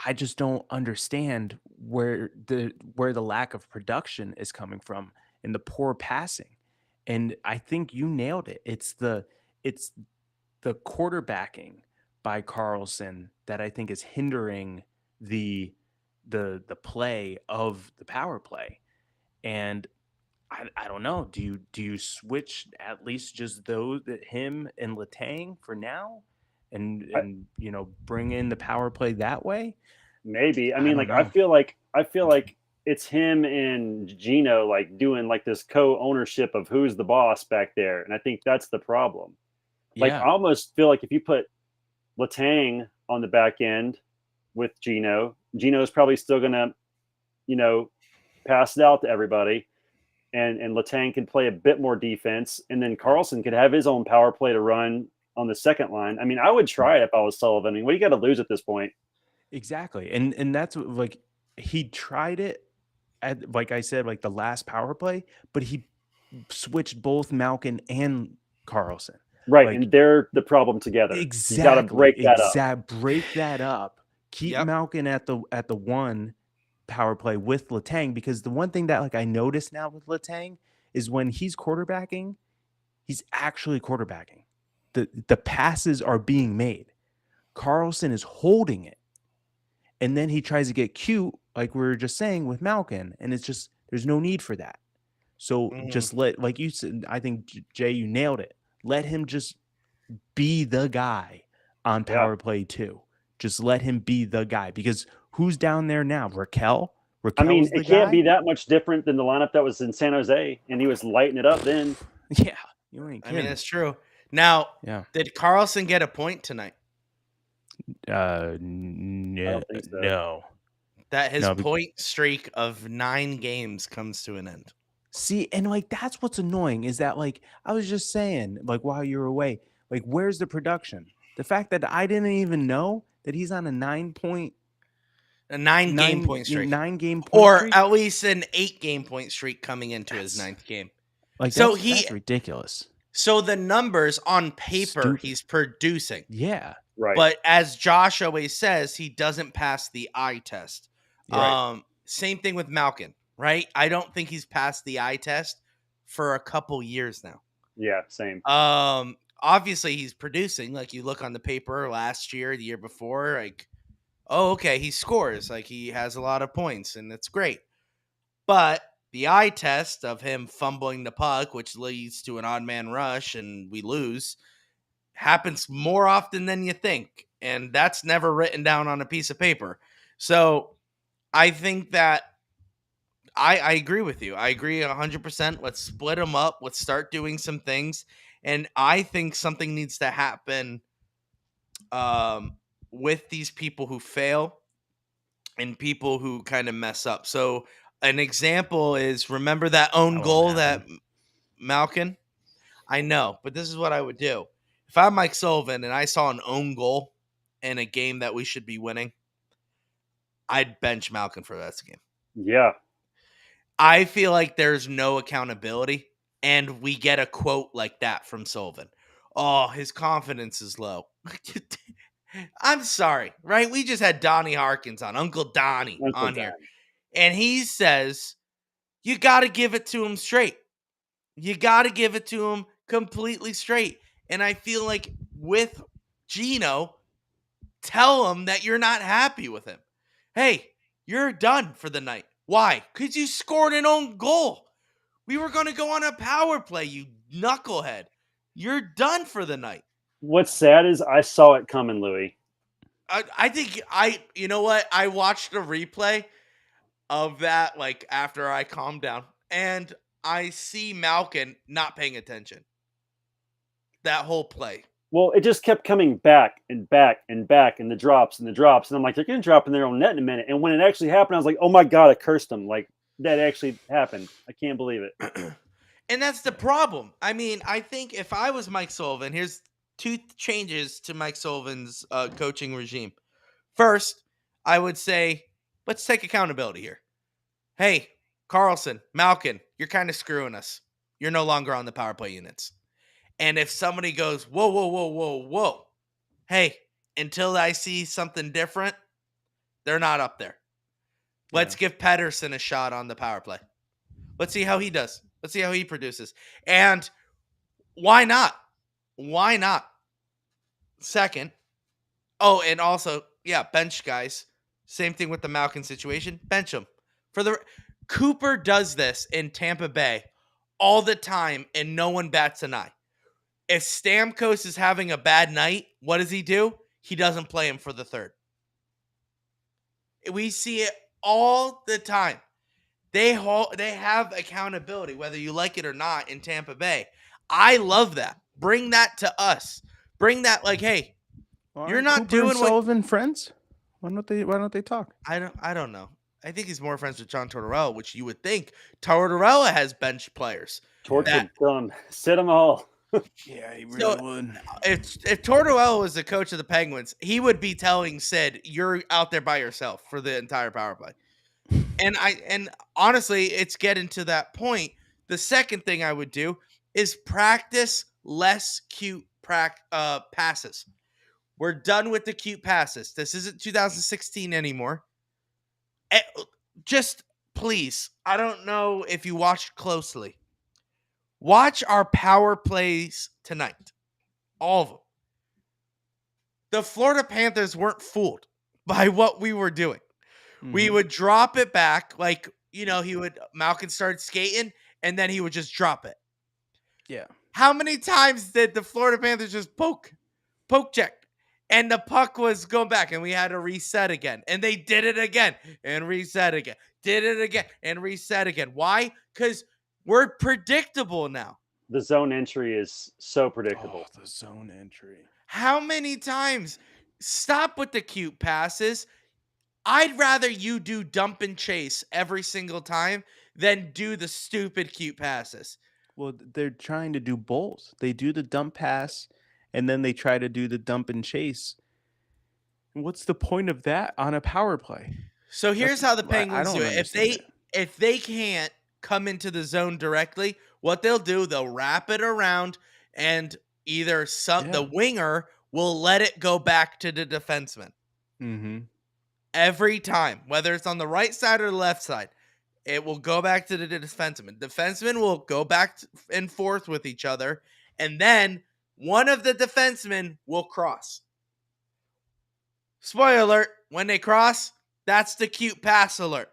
I just don't understand where the lack of production is coming from and the poor passing. And I think you nailed it. It's the quarterbacking by Carlson that I think is hindering the play of the power play. And I don't know. Do you switch at least just him and Letang for now, and bring in the power play that way? Maybe. I mean, I feel like it's him and Gino like doing like this co-ownership of who's the boss back there, and I think that's the problem. Like I almost feel like if you put Letang on the back end with Gino's probably still gonna, pass it out to everybody. And Letang can play a bit more defense, and then Carlson could have his own power play to run on the second line. I mean, I would try it if I was Sullivan. I mean, what do you got to lose at this point? Exactly, and that's like he tried it at, like I said, like the last power play, but he switched both Malkin and Carlson. Right, and they're the problem together. Exactly, you got to break that up. Break that up. Keep Malkin at the one power play with Letang, because the one thing that I notice now with Letang is when he's quarterbacking, he's actually quarterbacking. The passes are being made. Carlson is holding it. And then he tries to get cute, like we were just saying with Malkin. And it's just, there's no need for that. So just like you said, I think, Jay, you nailed it. Let him just be the guy on power play 2. Just let him be the guy, because who's down there now? Raquel? I mean, the it can't guy? be that much different than the lineup that was in San Jose, and he was lighting it up then. Yeah, you ain't I kidding. mean, it's true. Now, did Carlson get a point tonight? I don't think so. No. That his point streak of 9 games comes to an end. See, and like that's what's annoying is that, like, I was just saying, like, while you were away, like, where's the production? The fact that I didn't even know that he's on a 9 game point streak. 9 game point or streak? at least an 8 game point streak coming into his 9th game. Like, so that's ridiculous. So the numbers on paper, he's producing. Yeah. Right. But as Josh always says, he doesn't pass the eye test. Right. Same thing with Malkin, right? I don't think he's passed the eye test for a couple years now. Yeah, same. Obviously he's producing. Like, you look on the paper last year, the year before, like, oh, okay, he scores. Like, he has a lot of points, and it's great. But the eye test of him fumbling the puck, which leads to an odd man rush and we lose, happens more often than you think. And that's never written down on a piece of paper. So I think that I agree with you. I agree 100%. Let's split them up. Let's start doing some things. And I think something needs to happen with these people who fail and people who kind of mess up. So an example is, remember that own goal that Malkin? I know, but this is what I would do. If I'm Mike Sullivan and I saw an own goal in a game that we should be winning, I'd bench Malkin for that game. Yeah. I feel like there's no accountability, and we get a quote like that from Sullivan. Oh, his confidence is low. I'm sorry, right? We just had Donnie Harkins on, Uncle Donnie on here. And he says, you got to give it to him straight. You got to give it to him completely straight. And I feel like with Gino, tell him that you're not happy with him. Hey, you're done for the night. Why? Because you scored an own goal. We were going to go on a power play, you knucklehead. You're done for the night. What's sad is I saw it coming, Louie. I think you know what? I watched a replay of that, like, after I calmed down, and I see Malkin not paying attention. That whole play. Well, it just kept coming back and back and back, and the drops and the drops. And I'm like, they're going to drop in their own net in a minute. And when it actually happened, I was like, oh my God, I cursed them. Like, that actually happened. I can't believe it. And that's the problem. I mean, I think if I was Mike Sullivan, here's 2 changes to Mike Sullivan's coaching regime. First, I would say, let's take accountability here. Hey, Carlson, Malkin, you're kind of screwing us. You're no longer on the power play units. And if somebody goes, whoa, whoa, whoa, whoa, whoa, hey, until I see something different, they're not up there. Yeah. Let's give Pedersen a shot on the power play. Let's see how he does. Let's see how he produces. And why not? Why not? Second, and also, bench guys. Same thing with the Malkin situation. Bench them. Cooper does this in Tampa Bay all the time, and no one bats an eye. If Stamkos is having a bad night, what does he do? He doesn't play him for the third. We see it all the time. They have accountability, whether you like it or not, in Tampa Bay. I love that. Bring that to us. Bring that, like, hey, you're not Cooper doing and Sullivan friends? Why don't they talk? I don't know. I think he's more friends with John Tortorella, which you would think. Tortorella has bench players. Torture them. Sit them all. Yeah, he really would. If Tortorella was the coach of the Penguins, he would be telling Sid, you're out there by yourself for the entire power play. And honestly, it's getting to that point. The second thing I would do is practice less cute passes. We're done with the cute passes. This isn't 2016 anymore. Just please, I don't know if you watched closely. Watch our power plays tonight. All of them. the Florida Panthers weren't fooled by what we were doing. We Mhm. would drop it back, like, Malkin started skating, and then he would just drop it. Yeah. How many times did the Florida Panthers just poke check? And the puck was going back, and we had to reset again. And they did it again and reset again. Did it again and reset again. Why? Because we're predictable now. The zone entry is so Oh, predictable. the zone entry. How many times? Stop with the cute passes. I'd rather you do dump and chase every single time than do the stupid cute passes. Well, they're trying to do both. They do the dump pass, and then they try to do the dump and chase. What's the point of that on a power play? So here's how the I Penguins don't do it. understand it. If they can't come into the zone directly, what they'll do, they'll wrap it around, and either the winger will let it go back to the defenseman. Mm-hmm. Every time, whether it's on the right side or the left side, it will go back to the defenseman. Defensemen will go back and forth with each other, and then one of the defensemen will cross. Spoiler alert, when they cross, that's the cute pass alert.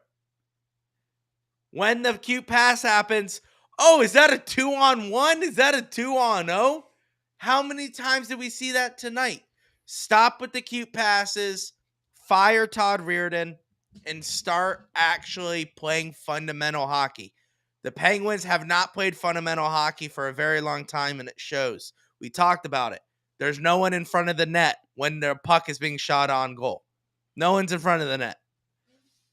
When the cute pass happens, oh, is that a 2-on-1? Is that a 2-on-0? How many times did we see that tonight? Stop with the cute passes, fire Todd Reardon, and start actually playing fundamental hockey. The Penguins have not played fundamental hockey for a very long time, and it shows. We talked about it. There's no one in front of the net when their puck is being shot on goal. No one's in front of the net.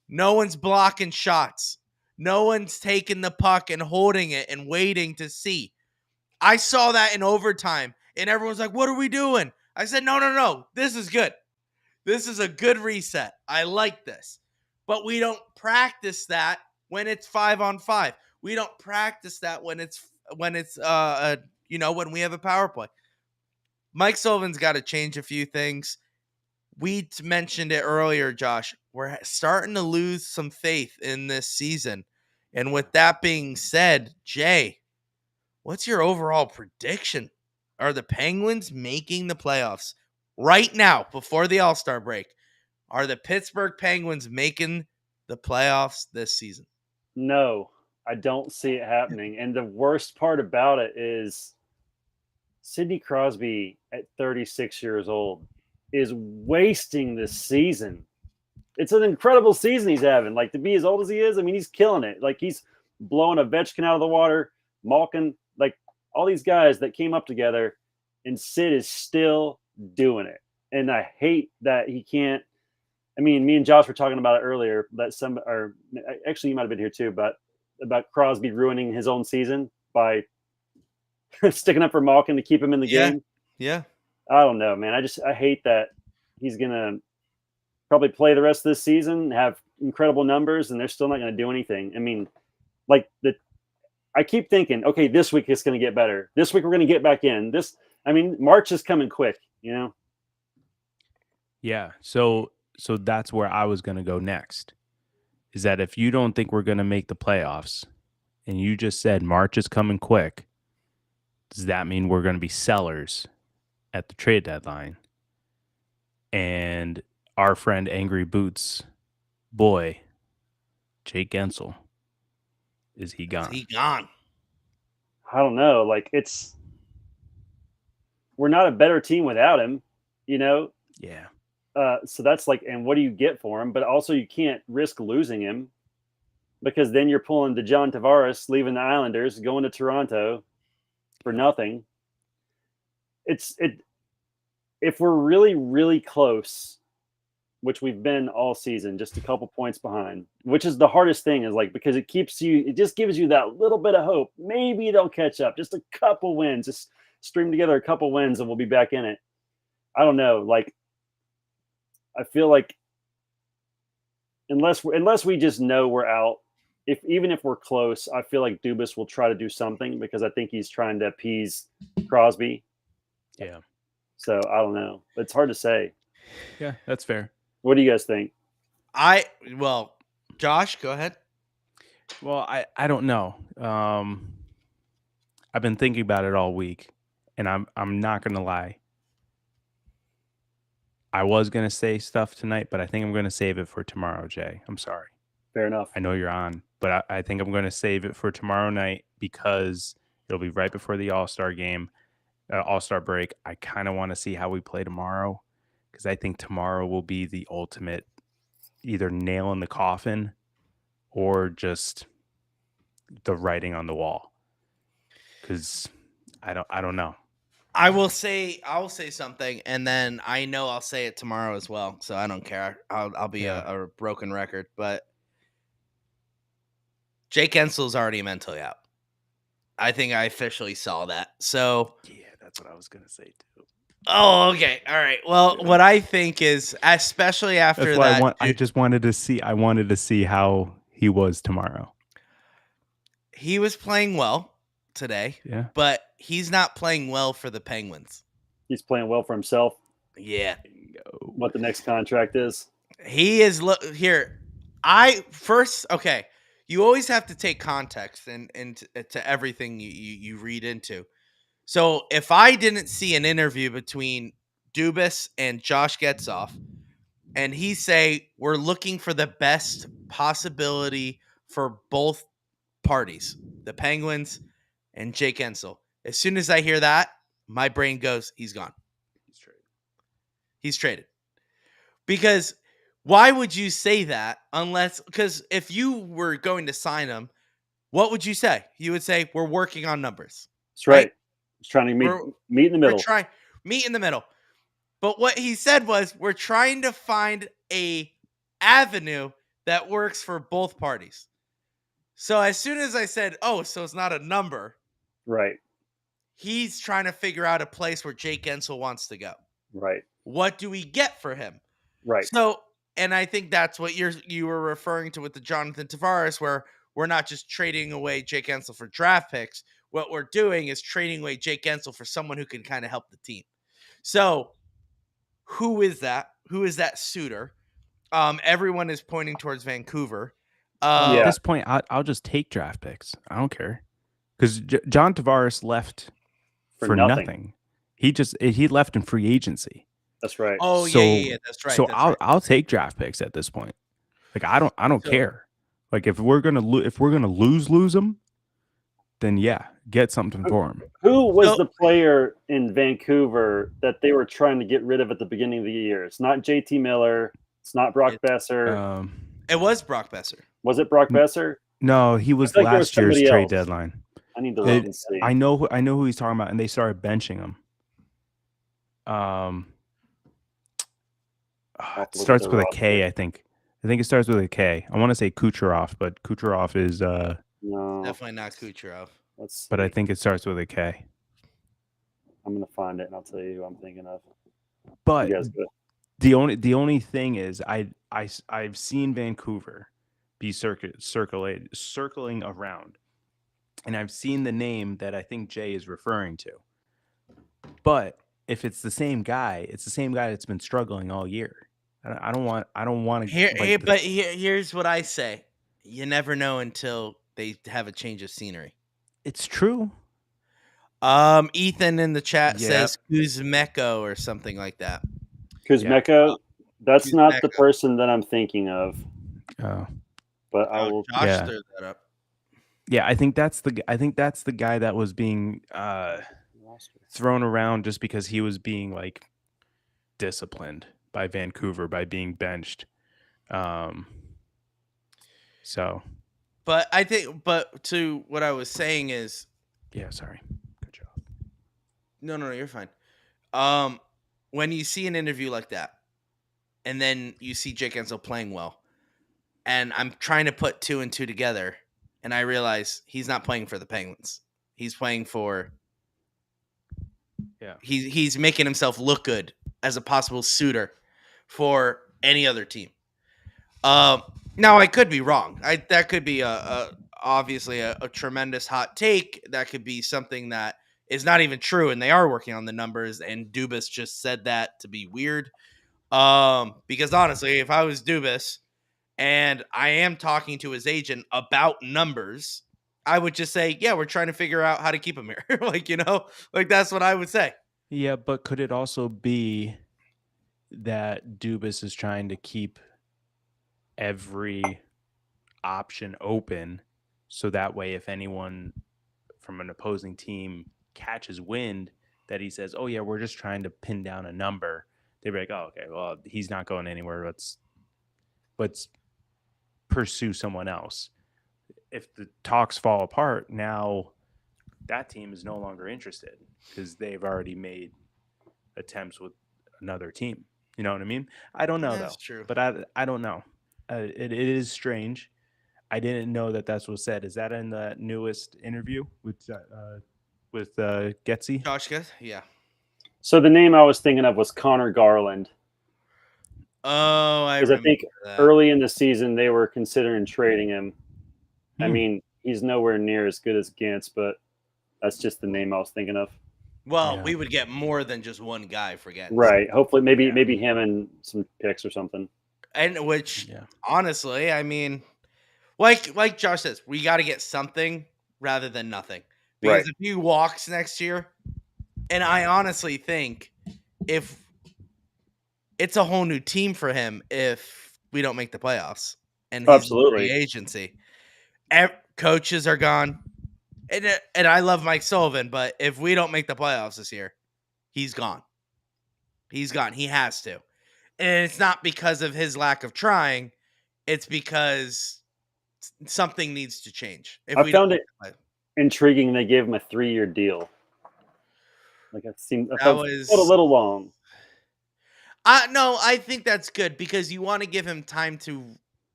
No one's blocking shots. No one's taking the puck and holding it and waiting to see. I saw that in overtime, and everyone's like, what are we doing? I said, no. This is good. This is a good reset. I like this. But we don't practice that when it's 5-on-5. We don't practice that when when we have a power play. Mike Sullivan's got to change a few things. We mentioned it earlier, Josh. We're starting to lose some faith in this season. And with that being said, Jay, what's your overall prediction? Are the Penguins making the playoffs right now before the All-Star break? Are the Pittsburgh Penguins making the playoffs this season? No, I don't see it happening. And the worst part about it is Sidney Crosby at 36 years old is wasting this season. It's an incredible season he's having. Like, to be as old as he is, I mean, he's killing it. Like, he's blowing Ovechkin out of the water, Malkin, like all these guys that came up together, and Sid is still doing it. And I hate that he can't. I mean, me and Josh were talking about it earlier, that actually you might have been here too, but about Crosby ruining his own season by sticking up for Malkin to keep him in the game. Yeah. I don't know, man. I hate that he's gonna probably play the rest of this season, have incredible numbers, and they're still not going to do anything. I mean, I keep thinking, okay, this week it's going to get better. This week we're going to get back in. March is coming quick, you know? Yeah. So that's where I was going to go next. Is that if you don't think we're going to make the playoffs, and you just said March is coming quick, does that mean we're going to be sellers at the trade deadline? And our friend Angry Boots boy, Jake Gensel, is he gone? Is he gone? I don't know. We're not a better team without him, you know? Yeah. So that's and what do you get for him? But also you can't risk losing him, because then you're pulling John Tavares, leaving the Islanders, going to Toronto for nothing. If we're really, really close, which we've been all season, just a couple points behind, which is the hardest thing, is because it just gives you that little bit of hope. Maybe they'll catch up. Just a couple wins, just string together a couple wins and we'll be back in it. I don't know. I feel like unless we just know we're out, even if we're close, I feel like Dubas will try to do something, because I think he's trying to appease Crosby. Yeah. So I don't know. It's hard to say. Yeah, that's fair. What do you guys think? Josh, go ahead. Well, I don't know. I've been thinking about it all week, and I'm not gonna lie. I was gonna say stuff tonight, but I think I'm gonna save it for tomorrow, Jay. I'm sorry. Fair enough. I know you're on, but I think I'm gonna save it for tomorrow night because it'll be right before the All-Star game, All-Star break. I kind of want to see how we play tomorrow because I think tomorrow will be the ultimate either nail in the coffin or just the writing on the wall. Because I don't know. I'll say something, and then I know I'll say it tomorrow as well. So I don't care. I'll be a broken record, but Jake Ensel's already mentally out. I think I officially saw that. So yeah, that's what I was gonna say too. Oh, okay. All right. Well, what I think is, especially after that's why that, I just wanted to see. I wanted to see how he was tomorrow. He was playing well today. Yeah. But he's not playing well for the Penguins. He's playing well for himself. Yeah. What the next contract is. He is here. Okay. You always have to take context and to everything you read into. So if I didn't see an interview between Dubas and Josh Getzoff, and he say we're looking for the best possibility for both parties, the Penguins and Jake Ensel. As soon as I hear that, my brain goes, he's gone. He's traded. Because why would you say that because if you were going to sign him, what would you say? You would say, we're working on numbers. That's right. He's trying to meet in the middle. Meet in the middle. But what he said was, we're trying to find a avenue that works for both parties. So as soon as I said, so it's not a number. Right. He's trying to figure out a place where Jake Ensel wants to go. Right. What do we get for him? Right. So, and I think that's what you were referring to with the Jonathan Tavares, where we're not just trading away Jake Ensel for draft picks. What we're doing is trading away Jake Ensel for someone who can kind of help the team. So who is that? Who is that suitor? Everyone is pointing towards Vancouver. At this point, I'll just take draft picks. I don't care. Because John Tavares left for nothing. He left in free agency. That's right. Oh, yeah, that's right. So I'll take draft picks at this point. Like I don't care. Like if we're gonna lose them, then get something for him. Who was the player in Vancouver that they were trying to get rid of at the beginning of the year? It's not JT Miller. It's not Brock Besser. It was Brock Besser. Was it Brock Besser? No, he was last year's trade deadline. I need to look and see. I know who he's talking about, and they started benching him. It starts with a K, I think. I think it starts with a K. I want to say Kucherov, but Kucherov is no, definitely not Kucherov. But I think it starts with a K. I'm gonna find it and I'll tell you who I'm thinking of. But the only thing is I've seen Vancouver be circling around, and I've seen the name that I think Jay is referring to. But if it's the same guy, it's the same guy that's been struggling all year. I don't want to. But here's what I say: you never know until they have a change of scenery. It's true. Ethan in the chat says Kuzmenko or something like that. Kuzmenko, that's not the person that I'm thinking of. Oh, but I will. Josh stirred that up. Yeah, I think that's the guy that was being thrown around just because he was being like disciplined by Vancouver by being benched. So, but to what I was saying is, sorry, good job. No, you're fine. When you see an interview like that, and then you see Jake Ensel playing well, and I'm trying to put 2 and 2 together, and I realize he's not playing for the Penguins. He's playing for. He's making himself look good as a possible suitor for any other team. Now I could be wrong. That could be obviously a tremendous hot take. That could be something that is not even true, and they are working on the numbers. And Dubas just said that to be weird. Because honestly, if I was Dubas and I am talking to his agent about numbers, I would just say, we're trying to figure out how to keep him here. Like that's what I would say. Yeah, but could it also be that Dubas is trying to keep every option open, so that way if anyone from an opposing team catches wind that he says, "Oh yeah, we're just trying to pin down a number," they'd be like, "Oh, okay, well he's not going anywhere. Let's pursue someone else." If the talks fall apart, now that team is no longer interested because they've already made attempts with another team. You know what I mean? I don't know That's though, true. but I don't know. It is strange. I didn't know that that's what said. Is that in the newest interview with Getsy? Josh, guys? Yeah. So the name I was thinking of was Connor Garland, Oh, I because I remember think that. early in the season they were considering trading him. I Hmm. mean, he's nowhere near as good as Gantz, but that's just the name I was thinking of. Well, Yeah. we would get more than just one guy for Gens. Right. Hopefully, Yeah. maybe him and some picks or something. And which, Yeah. honestly, I mean, like Josh says, we got to get something rather than nothing. Because Right. if he walks next year, and I honestly think if it's a whole new team for him if we don't make the playoffs and he's in Absolutely. free agency. Coaches are gone. And I love Mike Sullivan, but if we don't make the playoffs this year, he's gone. He's gone. He has to. And it's not because of his lack of trying. It's because something needs to change. If I we don't found make it the playoffs. intriguing they gave him a 3-year deal. Like I That felt a was little long. no, I think that's good because you want to give him time to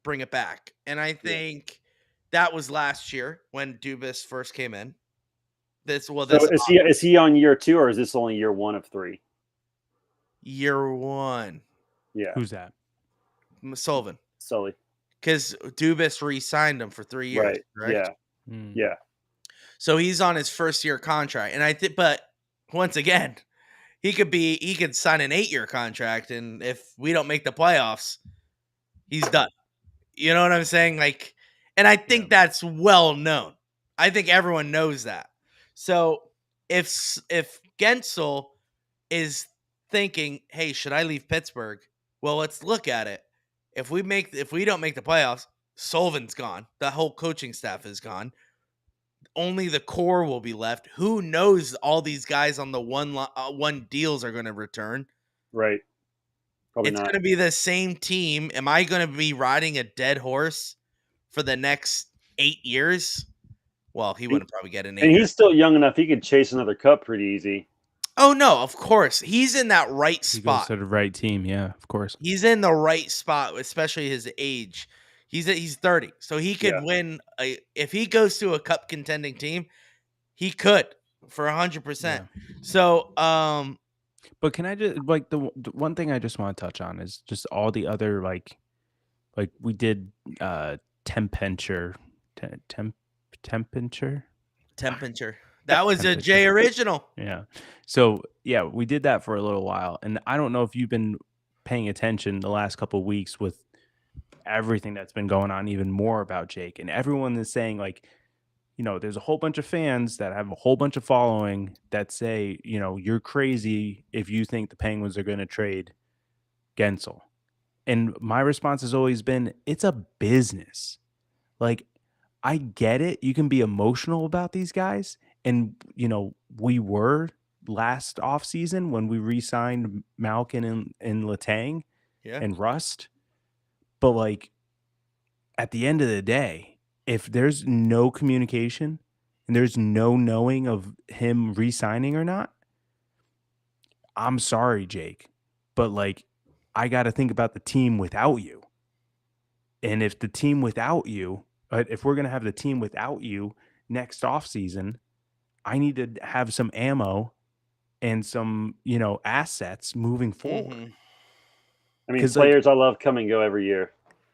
bring it back. And I think that was last year when Dubas first came in. So is he on year 2 or is this only year 1 of 3? year 1. Yeah, Who's that? Sullivan. Sully. Because Dubas re-signed him for 3 years, Right. correct? Yeah. Hmm. Yeah. So he's on his first year contract. And I think, but once again, he could sign an 8-year contract. And if we don't make the playoffs, he's done. You know what I'm saying? Like, and I think that's well known. I think everyone knows that. So if Gensel is thinking, hey, should I leave Pittsburgh? Well, let's look at it. If we don't make the playoffs, Sullivan's gone. The whole coaching staff is gone. Only the core will be left. Who knows? All these guys on the one deals are going to return. Right. Probably It's not. going to be the same team. Am I going to be riding a dead horse for the next 8 years? Well, he wouldn't probably get an 8 And year. he's still young enough; he could chase another cup pretty easy. Oh no, of course. He's in that right He goes spot. to the right team. Yeah, of course. He's in the right spot, especially his age. He's 30, so he could win if he goes to a cup contending team, he could for 100%. So, But can I just like the one thing I just want to touch on is just all the other like we did temperature. That was a J original. Yeah. So yeah, we did that for a little while, and I don't know if you've been paying attention the last couple of weeks with everything that's been going on, even more about Jake, and everyone is saying like, you know, there's a whole bunch of fans that have a whole bunch of following that say, you know, you're crazy if you think the Penguins are going to trade Gensel. And my response has always been, it's a business. Like, I get it. You can be emotional about these guys. And, you know, we were last offseason when we re-signed Malkin and Letang and Rust. But, like, at the end of the day, if there's no communication and there's no knowing of him re-signing or not, I'm sorry, Jake. But, like, I got to think about the team without you. And if the team without you, if we're going to have the team without you next offseason, I need to have some ammo and some, you know, assets moving forward. Mm-hmm. I mean, players I love come and go every year.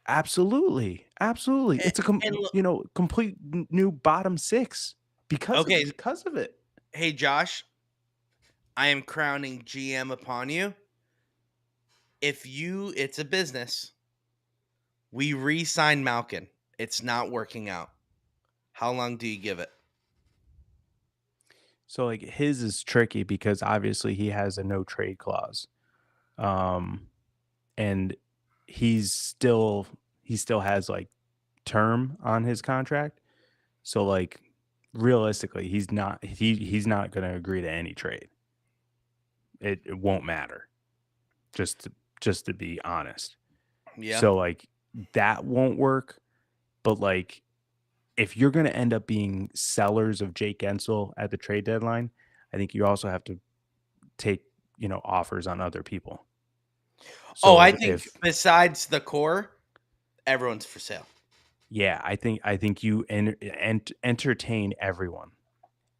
Absolutely. Absolutely. It's a complete new bottom 6 because of it. Hey, Josh, I am crowning GM upon you. It's a business. We re-signed Malkin. It's not working out. How long do you give it? So like his is tricky because obviously he has a no trade clause. and he still has like term on his contract. So like realistically, he's not going to agree to any trade. It won't matter. Just to be honest. Yeah. So like that won't work. But like if you're going to end up being sellers of Jake Gensel at the trade deadline, I think you also have to take, offers on other people. So I think besides the core, everyone's for sale. Yeah, I think you entertain everyone,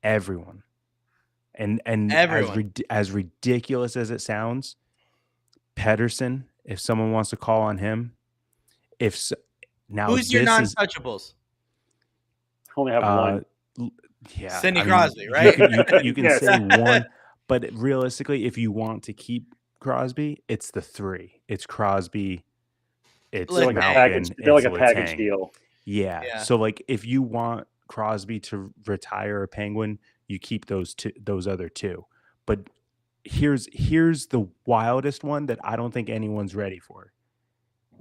and Everyone. as ridiculous as it sounds, Pedersen, if someone wants to call on him, Who's your non-touchables? Only have one. Yeah, Sidney Crosby, right? You can Yes. say one, but realistically, if you want to keep Crosby, it's the three. It's Crosby, it's They're like a Malkin, package. They're like a it's package Letang. deal. Yeah. So like if you want Crosby to retire a Penguin, you keep those other two. But here's the wildest one that I don't think anyone's ready for.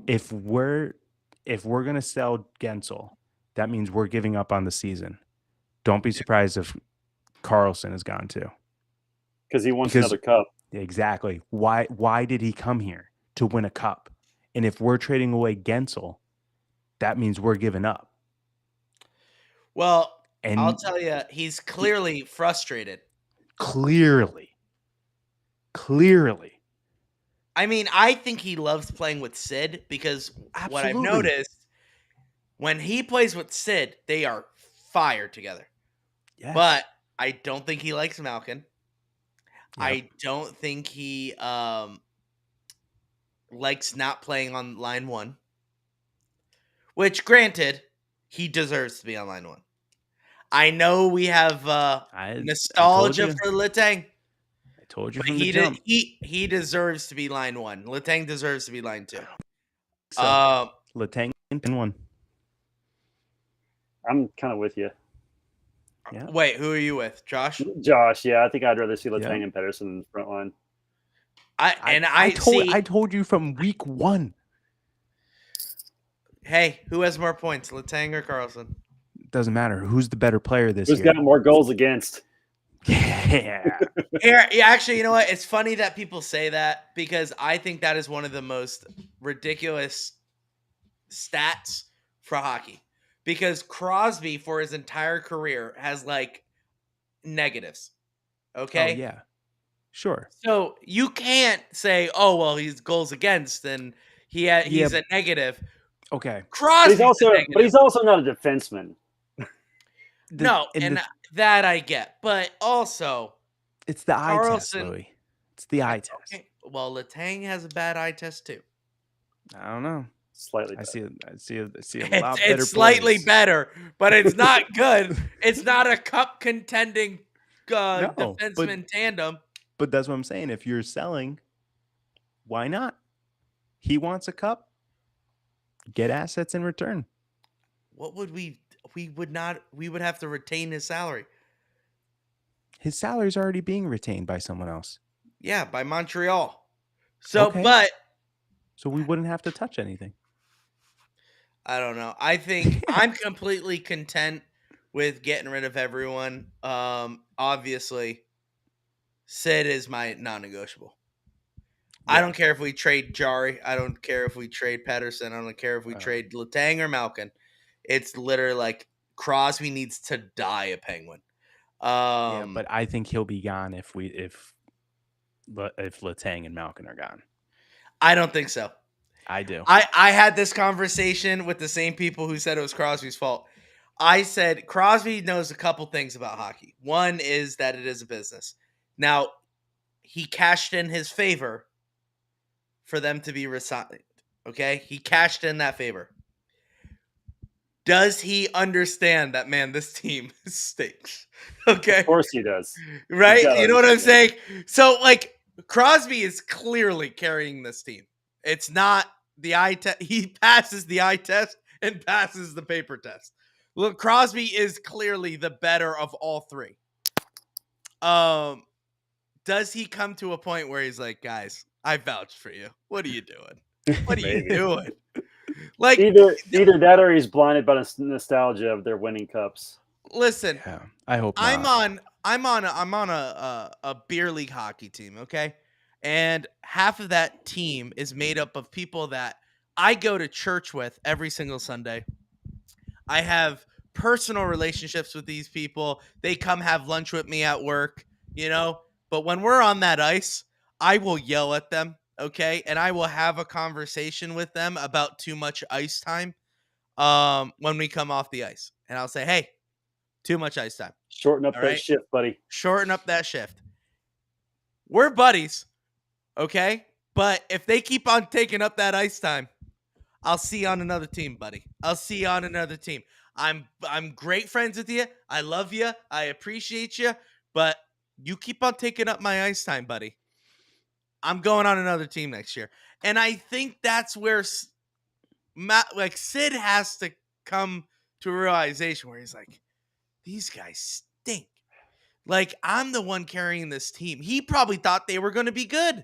If we're gonna sell Gensel, that means we're giving up on the season. Don't be surprised if Carlson is gone too. Because he wants another cup. Exactly. Why did he come here? To win a cup. And if we're trading away Gensel, that means we're giving up. Well, and I'll tell you, he's clearly frustrated. Clearly. I mean, I think he loves playing with Sid because what I've noticed, when he plays with Sid, they are fire together. Yes. But I don't think he likes Malkin. Yep. I don't think he likes not playing on line one. Which, granted, he deserves to be on line one. I know we have nostalgia for Letang. I told you from the jump. He deserves to be line one. Letang deserves to be line two. So, Letang in one. I'm kind of with you. Yeah. Wait, who are you with? Josh? Josh, yeah. I think I'd rather see Letang and Pedersen in the front line. I told you from week one. Hey, who has more points, Letang or Carlson? Doesn't matter. Who's the better player this year? Who's got more goals against? Yeah. Actually, you know what? It's funny that people say that because I think that is one of the most ridiculous stats for hockey. Because Crosby, for his entire career, has like negatives. Okay? Oh, yeah. Sure. So you can't say, "Oh, well, he's goals against and he's a negative." Okay. Crosby, but he's also not a defenseman. That I get, but also it's the eye test, Louie. It's the eye test. Okay. Well, Letang has a bad eye test too. I don't know. Slightly. I see a lot better. It's slightly better, but it's not good. It's not a cup contending defenseman tandem. But that's what I'm saying. If you're selling, why not? He wants a cup. Get assets in return. What would we would not. We would have to retain his salary. His salary is already being retained by someone else. Yeah, by Montreal. So, so we wouldn't have to touch anything. I don't know. I think I'm completely content with getting rid of everyone. Obviously, Sid is my non-negotiable. Yeah. I don't care if we trade Jari. I don't care if we trade Pedersen. I don't care if we trade Letang or Malkin. It's literally like Crosby needs to die a Penguin. Yeah, but I think he'll be gone if Letang and Malkin are gone. I don't think so. I do. I had this conversation with the same people who said it was Crosby's fault. I said Crosby knows a couple things about hockey. One is that it is a business. Now, he cashed in his favor for them to be resigned. Okay? He cashed in that favor. Does he understand that, man, this team stinks? Okay. Of course he does. Right? You know what I'm saying? So, like, Crosby is clearly carrying this team. It's not the eye test. He passes the eye test and passes the paper test. Look, Crosby is clearly the better of all three. Does he come to a point where he's like, guys, I vouched for you. What are you doing? What are you Maybe. doing? Like, Either that or he's blinded by the nostalgia of their winning cups. listen, Yeah, I hope I'm not. on a beer league hockey team, okay? And half of that team is made up of people that I go to church with every single Sunday. I have personal relationships with these people. They come have lunch with me at work, you know? But when we're on that ice, I will yell at them, okay? And I will have a conversation with them about too much ice time when we come off the ice. And I'll say, "Hey, too much ice time. Shorten up All that right? shift, buddy. Shorten up that shift." We're buddies, okay? But if they keep on taking up that ice time, I'll see you on another team, buddy. I'll see you on another team. I'm great friends with you. I love you. I appreciate you, but you keep on taking up my ice time, buddy. I'm going on another team next year. And I think that's where Sid has to come to a realization where he's like, these guys stink. Like, I'm the one carrying this team. He probably thought they were going to be good Yeah,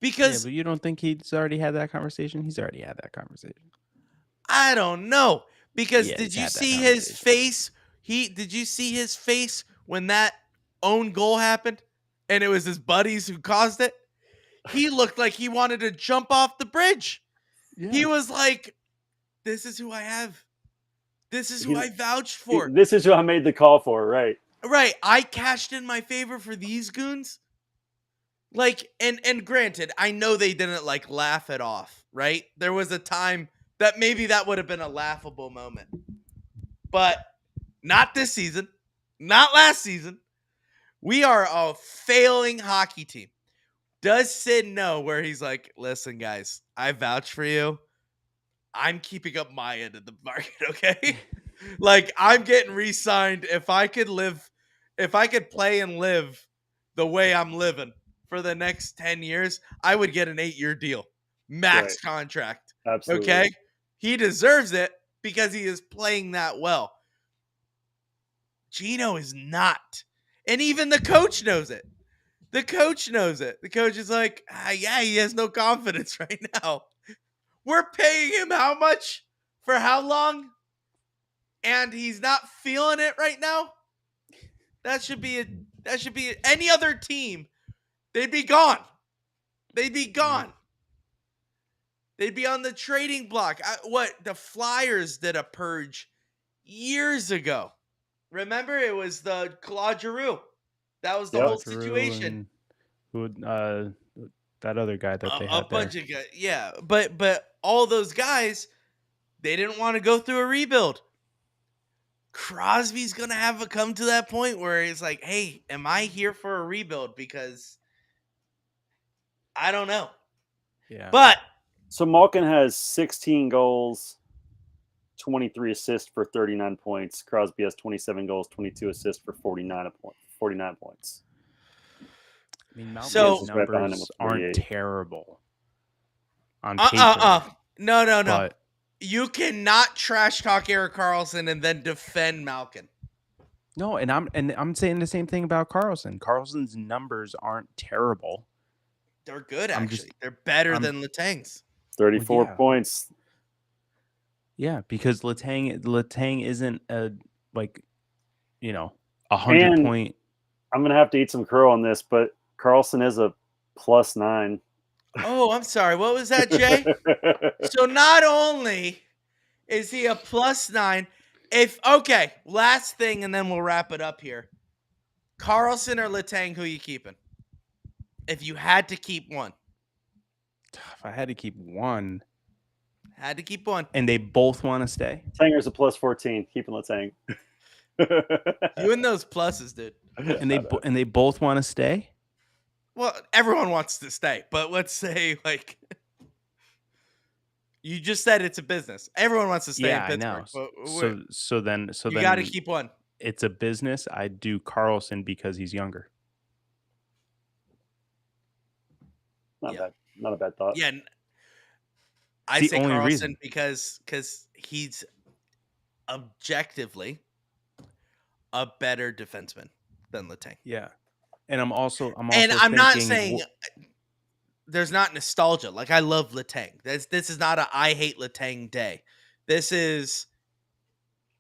because but you don't think he's already had that conversation? He's already had that conversation. I don't know. Because Yeah, did he's you had that see his conversation. face? Did you see his face when that own goal happened and it was his buddies who caused it? He looked like he wanted to jump off the bridge. He was like, this is who I have. This is who I vouched for. This is who I made the call for, right? Right. I cashed in my favor for these goons. Like, and granted, I know they didn't like laugh it off, right? There was a time that maybe that would have been a laughable moment. But not this season, not last season. We are a failing hockey team. Does Sid know where he's like, listen, guys, I vouch for you. I'm keeping up my end of the market, okay? Like, I'm getting re-signed. If I could play and live the way I'm living for the next 10 years, I would get an 8-year deal. Max contract. Absolutely. Okay? He deserves it because he is playing that well. Gino is not. And even the coach knows it. The coach knows it. The coach is like, yeah, he has no confidence right now. We're paying him how much for how long? And he's not feeling it right now. That should be any other team. They'd be gone. They'd be gone. They'd be on the trading block. The Flyers did a purge years ago. Remember, it was the Claude Giroux. That was the whole situation. Who, that other guy that they had A bunch of guys, yeah. But all those guys, they didn't want to go through a rebuild. Crosby's gonna have to come to that point where it's like, hey, am I here for a rebuild? Because I don't know. Yeah. But so Malkin has 16 goals, 23 assists for 39 points. Crosby has 27 goals, 22 assists for 49 points. I mean, Malkin's numbers aren't terrible on paper. No. But You cannot trash talk Erik Karlsson and then defend Malkin. No, and I'm saying the same thing about Karlsson. Karlsson's numbers aren't terrible. They're good, actually. They're better than Letang's. 34 points. Yeah, because Letang isn't a 100 point. I'm gonna have to eat some crow on this, but Karlsson is a +9. Oh, I'm sorry. What was that, Jay? So not only is he a +9, last thing, and then we'll wrap it up here. Karlsson or Letang, who you keeping? If you had to keep one. If I had to keep one. Had to keep one. And they both want to stay? Tanger's a +14. Keeping Letang. You and those pluses, dude. And they both want to stay? Well, everyone wants to stay, but let's say you just said it's a business. Everyone wants to stay in Pittsburgh. I know. So then you got to keep one. It's a business. I do Karlsson because he's younger. Not a bad thought. Yeah, I say Karlsson because he's objectively a better defenseman than Letang. Yeah. And I'm also and I'm not saying there's not nostalgia. Like, I love Letang. This is not a I hate Letang day. This is,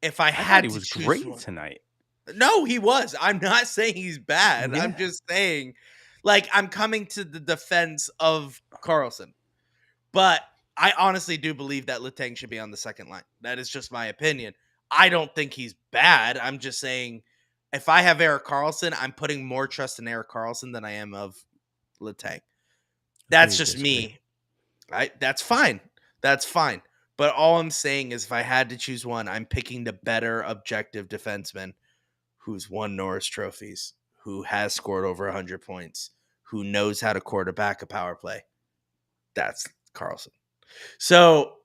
if I I thought had he to was choose great one. tonight. No, he was. I'm not saying he's bad. Yeah. I'm just saying, like, I'm coming to the defense of Carlson. But I honestly do believe that Letang should be on the second line. That is just my opinion. I don't think he's bad. I'm just saying, if I have Erik Karlsson, I'm putting more trust in Erik Karlsson than I am of Letang. That's Agree to just disagree. me. That's fine. That's fine. But all I'm saying is, if I had to choose one, I'm picking the better objective defenseman who's won Norris trophies, who has scored over 100 points, who knows how to quarterback a power play. That's Carlson. So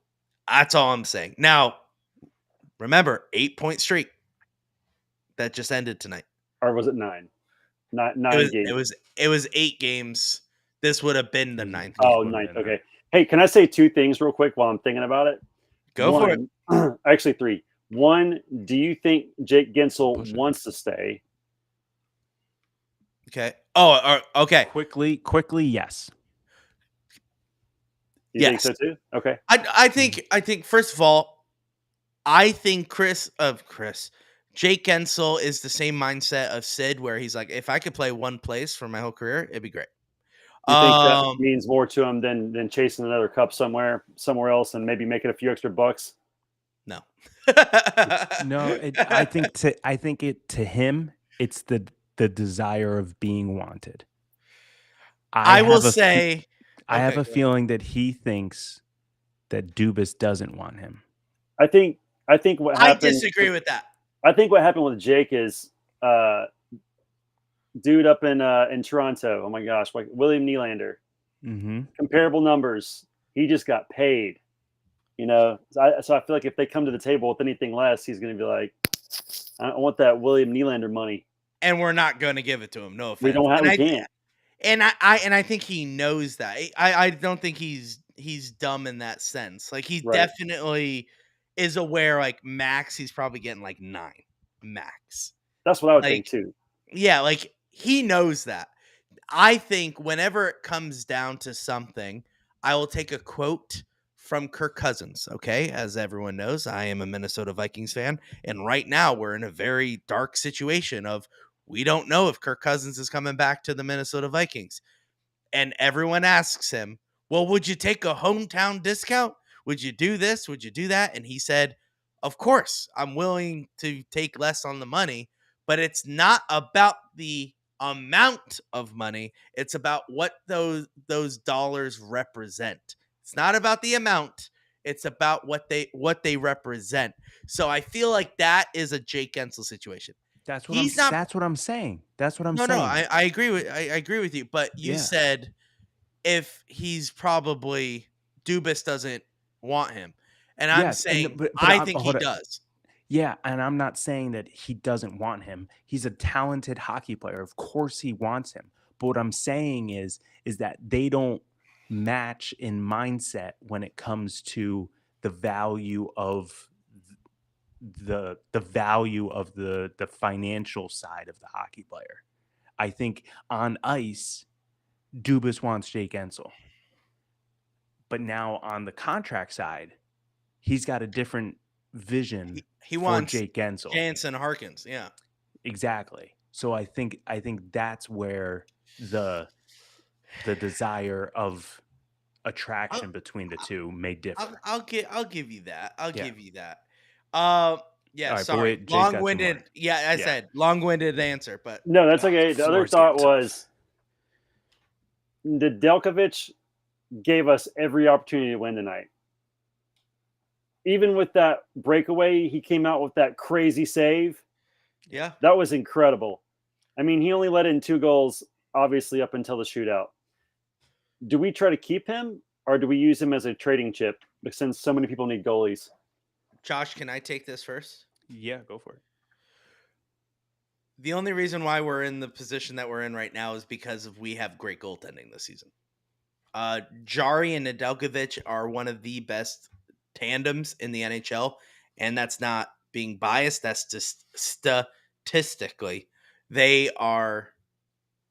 that's all I'm saying. Now, remember, 8-point streak that just ended tonight. Or was it 9? Not 9 games. It was 8 games. This would have been the 9th Oh, game. 9th. Okay. Hey, can I say 2 things real quick while I'm thinking about it? Go for it. Actually 3. 1, do you think Jake Gensel wants to stay? Okay. Oh, okay. Quickly, yes. You think so too? Okay. I think first of all, I think Jake Gensel is the same mindset of Sid, where he's like, if I could play one place for my whole career, it'd be great. You think that means more to him than chasing another cup somewhere else and maybe making a few extra bucks? No. No, I think to him, it's the desire of being wanted. I will say, I have a feeling that he thinks that Dubas doesn't want him. I think what happened. I disagree with that. I think what happened with Jake is, dude up in Toronto. Oh my gosh, like William Nylander. Mm-hmm. Comparable numbers. He just got paid. You know, so I feel like if they come to the table with anything less, he's going to be like, I want that William Nylander money. And we're not going to give it to him. No offense. We don't have. We can't. And I think he knows that. I don't think he's dumb in that sense. Like, he definitely is aware. Like, max, he's probably getting like 9 max. That's what I would think too. Yeah, like, he knows that. I think whenever it comes down to something, I will take a quote from Kirk Cousins. Okay, as everyone knows, I am a Minnesota Vikings fan, and right now we're in a very dark situation of, we don't know if Kirk Cousins is coming back to the Minnesota Vikings. And everyone asks him, well, would you take a hometown discount? Would you do this? Would you do that? And he said, of course, I'm willing to take less on the money, but it's not about the amount of money. It's about what those dollars represent. It's not about the amount. It's about what they represent. So I feel like that is a Jake Gensel situation. That's what I'm saying. That's what I'm saying. No, I agree with you. But you said if he's probably, Dubas doesn't want him, and I'm saying I think he does. Yeah, and I'm not saying that he doesn't want him. He's a talented hockey player. Of course, he wants him. But what I'm saying is that they don't match in mindset when it comes to the value of the value of the financial side of the hockey player. I think on ice, Dubas wants Jake Gensel. But now on the contract side, he's got a different vision. He wants Jake Gensel. Jansen Harkins, yeah. Exactly. So I think that's where the desire of attraction between the two may differ. I'll give you that. I'll give you that. Yeah, right, sorry. Wait, long-winded. Yeah, I said long-winded answer, but no, that's okay. The other thought was, Nedeljkovic gave us every opportunity to win tonight. Even with that breakaway, he came out with that crazy save. Yeah. That was incredible. I mean, he only let in 2 goals, obviously, up until the shootout. Do we try to keep him, or do we use him as a trading chip since so many people need goalies? Josh, can I take this first? Yeah, go for it. The only reason why we're in the position that we're in right now is because we have great goaltending this season. Jari and Nedeljkovic are one of the best tandems in the NHL, and that's not being biased. That's just statistically, they are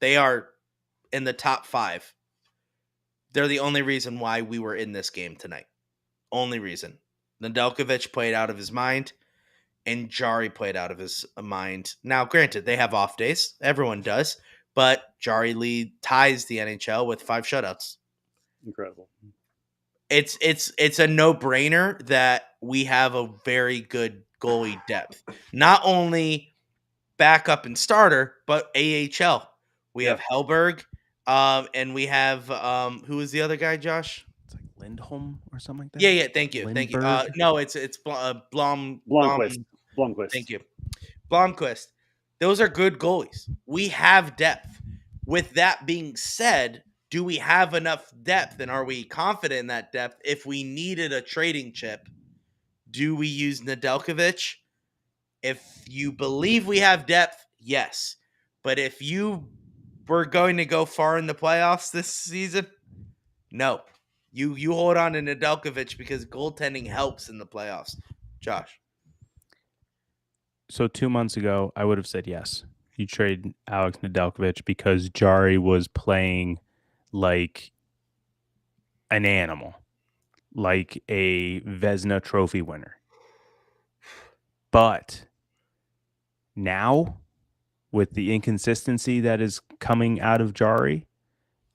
in the top 5. They're the only reason why we were in this game tonight. Only reason. Nedeljkovic played out of his mind, and Jari played out of his mind. Now, granted, they have off days. Everyone does. But Jari Lee ties the NHL with 5 shutouts. Incredible. It's a no-brainer that we have a very good goalie depth. Not only backup and starter, but AHL. We have Hellberg, and we have who is the other guy, Josh? It's like Lindholm or something like that. Yeah. Thank you. Lindbergh? No, it's Blomqvist. Thank you, Blomqvist. Those are good goalies. We have depth. With that being said, do we have enough depth, and are we confident in that depth? If we needed a trading chip, do we use Nedeljkovic? If you believe we have depth, yes. But if you were going to go far in the playoffs this season, no. You hold on to Nedeljkovic because goaltending helps in the playoffs. Josh. So 2 months ago, I would have said yes. You trade Alex Nedeljkovic because Jari was playing like an animal, like a Vezina Trophy winner. But now, with the inconsistency that is coming out of Jari,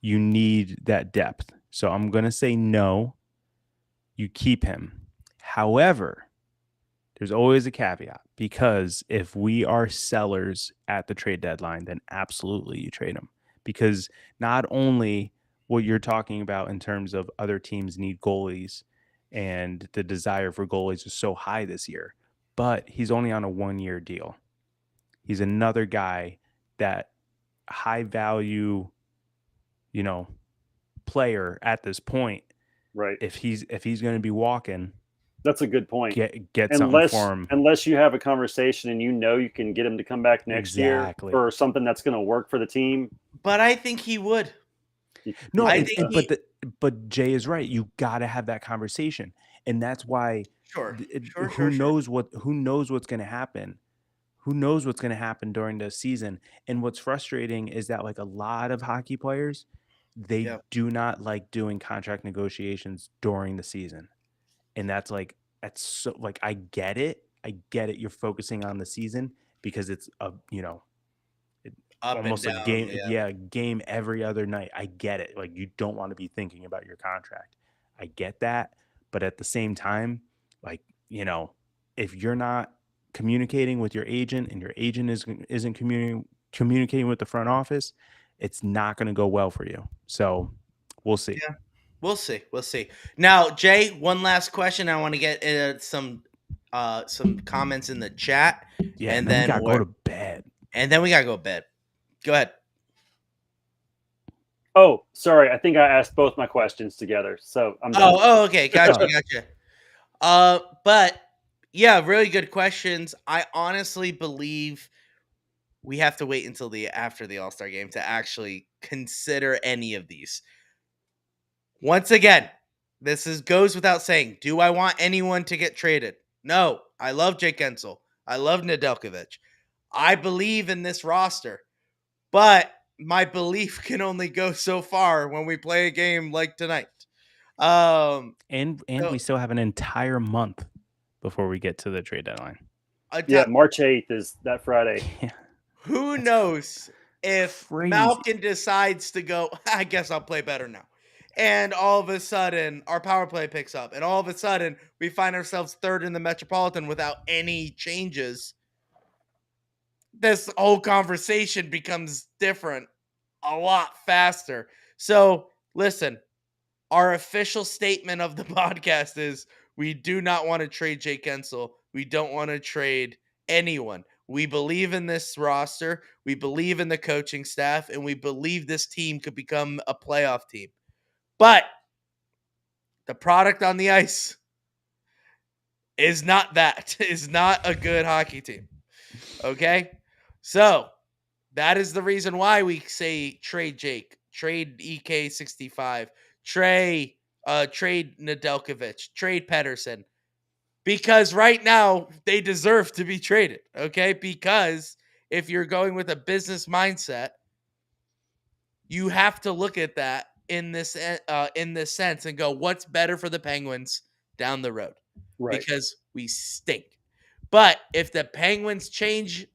you need that depth. So I'm going to say no. You keep him. However, there's always a caveat, because if we are sellers at the trade deadline, then absolutely you trade him. Because not only what you're talking about in terms of other teams need goalies and the desire for goalies is so high this year, but he's only on a 1-year deal. He's another guy that high value, player at this point. Right. If he's going to be walking, that's a good point. Get something for him. Unless you have a conversation and you can get him to come back next year for something that's going to work for the team. But I think he would. No, but Jay is right. You got to have that conversation, and that's why. Who knows what's going to happen? Who knows what's going to happen during the season? And what's frustrating is that like a lot of hockey players, they do not like doing contract negotiations during the season. And that's so like, I get it. You're focusing on the season because it's almost a game. Game every other night. I get it. Like, you don't want to be thinking about your contract. I get that. But at the same time, like, if you're not communicating with your agent and your agent isn't communicating with the front office, it's not going to go well for you. So we'll see. Yeah. We'll see. Now, Jay, one last question. I want to get some comments in the chat. Yeah, and then we gotta go to bed. And then we gotta go to bed. Go ahead. Oh, sorry. I think I asked both my questions together, so I'm done. Oh, okay. Gotcha. But yeah, really good questions. I honestly believe we have to wait until after the All-Star game to actually consider any of these. Once again, this goes without saying. Do I want anyone to get traded? No. I love Jake Guentzel. I love Nedeljkovic. I believe in this roster. But my belief can only go so far when we play a game like tonight. And we still have an entire month before we get to the trade deadline. March 8th is that Friday. Yeah. Who knows if Malkin decides to go, I guess I'll play better now. And all of a sudden, our power play picks up. And all of a sudden, we find ourselves third in the Metropolitan without any changes. This whole conversation becomes different a lot faster. So, listen, our official statement of the podcast is we do not want to trade Jake Guentzel. We don't want to trade anyone. We believe in this roster. We believe in the coaching staff. And we believe this team could become a playoff team. But the product on the ice is not that. Is not a good hockey team. Okay? So, that is the reason why we say trade Jake, trade EK65, trade Nedeljkovic, trade Pettersson. Because right now, they deserve to be traded. Okay? Because if you're going with a business mindset, you have to look at that in this sense and go, what's better for the Penguins down the road? Right. Because we stink. But if the Penguins change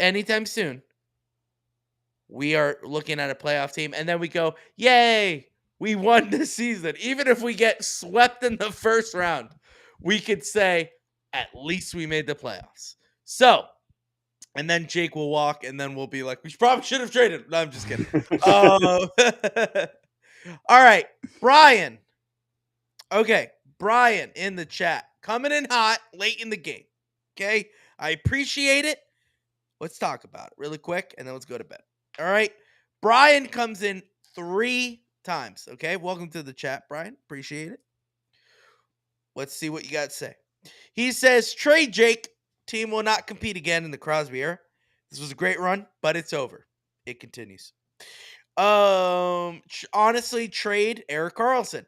anytime soon, we are looking at a playoff team, and then we go, yay, we won this season. Even if we get swept in the first round, we could say, at least we made the playoffs. So, and then Jake will walk, and then we'll be like, we probably should have traded. No, I'm just kidding. All right, Brian. Okay, Brian in the chat. Coming in hot late in the game. Okay, I appreciate it. Let's talk about it really quick, and then let's go to bed. All right, Brian comes in 3 times. Okay, welcome to the chat, Brian. Appreciate it. Let's see what you got to say. He says, trade Jake. Team will not compete again in the Crosby era. This was a great run, but it's over. It continues. Honestly, trade Erik Karlsson.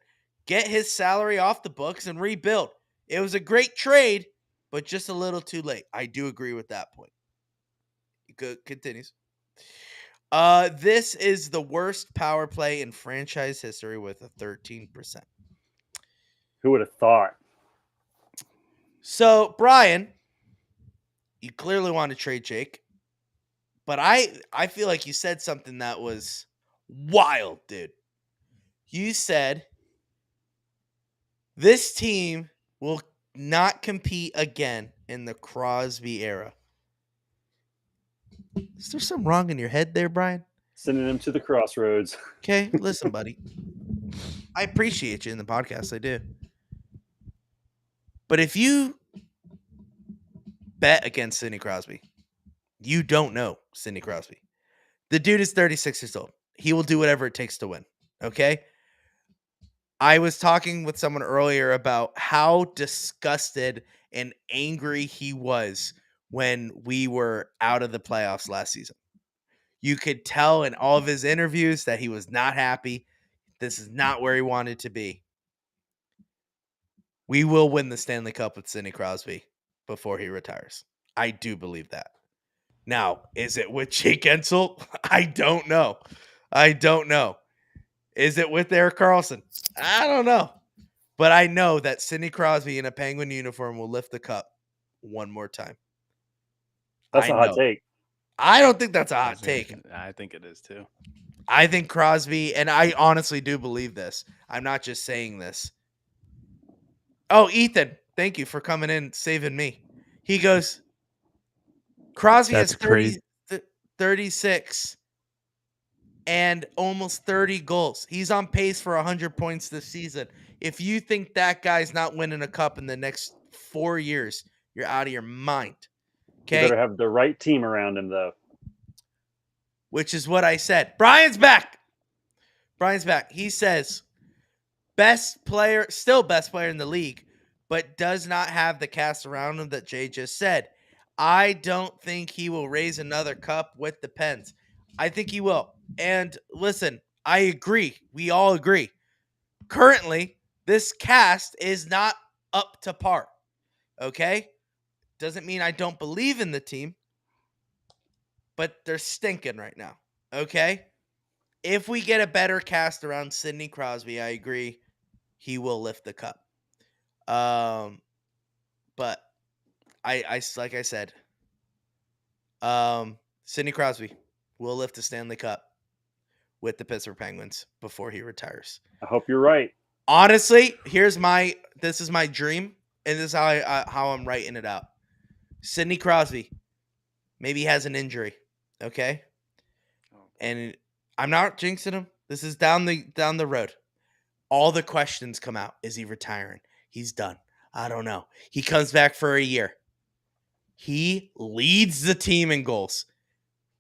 Get his salary off the books and rebuild. It was a great trade, but just a little too late. I do agree with that point. Good, continues. This is the worst power play in franchise history with a 13%. Who would have thought? So, Brian, you clearly want to trade Jake, but I feel like you said something that was wild, dude. You said this team will not compete again in the Crosby era. Is there something wrong in your head there, Brian? Sending them to the crossroads. Okay, listen, buddy. I appreciate you in the podcast. I do. But if you bet against Sidney Crosby, you don't know Sidney Crosby. The dude is 36 years old. He will do whatever it takes to win. Okay? I was talking with someone earlier about how disgusted and angry he was when we were out of the playoffs last season. You could tell in all of his interviews that he was not happy. This is not where he wanted to be. We will win the Stanley Cup with Sidney Crosby before he retires. I do believe that. Now, is it with Jake Ensel? I don't know. Is it with Erik Karlsson? I don't know. But I know that Sidney Crosby in a Penguin uniform will lift the cup one more time. That's a hot take. I don't think that's a hot take. I think it is too. I think Crosby, and I honestly do believe this. I'm not just saying this. Oh, Ethan, thank you for coming in, saving me. He goes, Crosby That's has 36 and almost 30 goals. He's on pace for 100 points this season. If you think that guy's not winning a cup in the next 4 years, you're out of your mind. Okay? You better have the right team around him, though. Which is what I said. Brian's back. He says, still best player in the league, but does not have the cast around him that Jay just said. I don't think he will raise another cup with the Pens. I think he will. And listen, I agree. We all agree. Currently, this cast is not up to par. Okay? Doesn't mean I don't believe in the team, but they're stinking right now. Okay? If we get a better cast around Sidney Crosby, I agree, he will lift the cup. But I like I said, Sidney Crosby will lift the Stanley Cup with the Pittsburgh Penguins before he retires. I hope you're right. Honestly, this is my dream, and this is how I'm writing it out. Sidney Crosby maybe has an injury, okay? And I'm not jinxing him. This is down the road. All the questions come out. Is he retiring? He's done. I don't know. He comes back for a year. He leads the team in goals,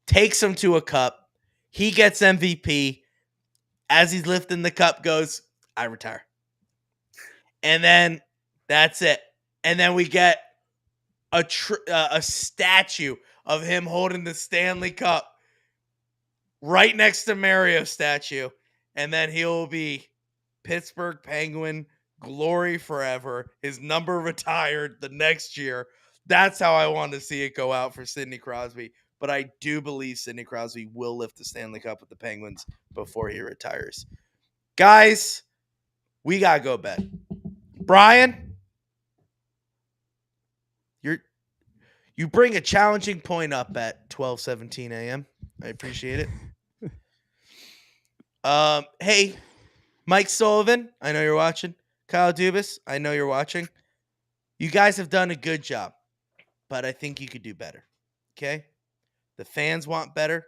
takes them to a cup. He gets MVP. As he's lifting the cup, goes, I retire. And then that's it. And then we get a statue of him holding the Stanley Cup right next to Mario's statue. And then he'll be Pittsburgh Penguin, glory forever. His number retired the next year. That's how I want to see it go out for Sidney Crosby. but I do believe Sidney Crosby will lift the Stanley Cup with the Penguins before he retires. Guys, we gotta go bed. Brian, you bring a challenging point up at 12:17 a.m. I appreciate it. Hey, Mike Sullivan, I know you're watching. Kyle Dubas, I know you're watching. You guys have done a good job, but I think you could do better. Okay? The fans want better.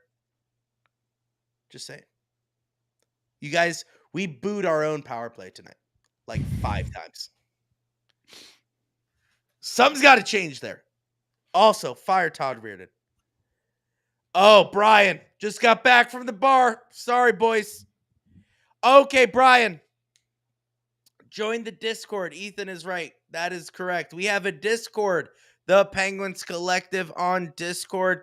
Just saying. You guys, we booed our own power play tonight like 5 times. Something's got to change there. Also, fire Todd Reardon. Oh, Brian just got back from the bar. Sorry, boys. Okay, Brian. Join the Discord. Ethan is right. That is correct. We have a Discord, the Penguins Collective on Discord.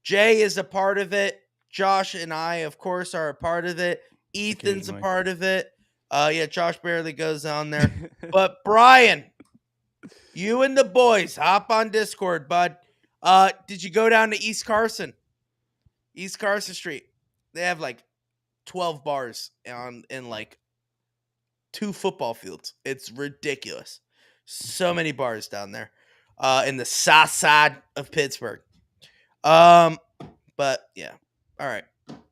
Jay is a part of it. Josh and I, of course, are a part of it. Ethan's a part of it. Yeah, Josh barely goes on there. But Brian, you and the boys, hop on Discord, bud. Did you go down to East Carson Street? They have like 12 bars in like 2 football fields. It's ridiculous. So many bars down there in the south side of Pittsburgh. But yeah. All right.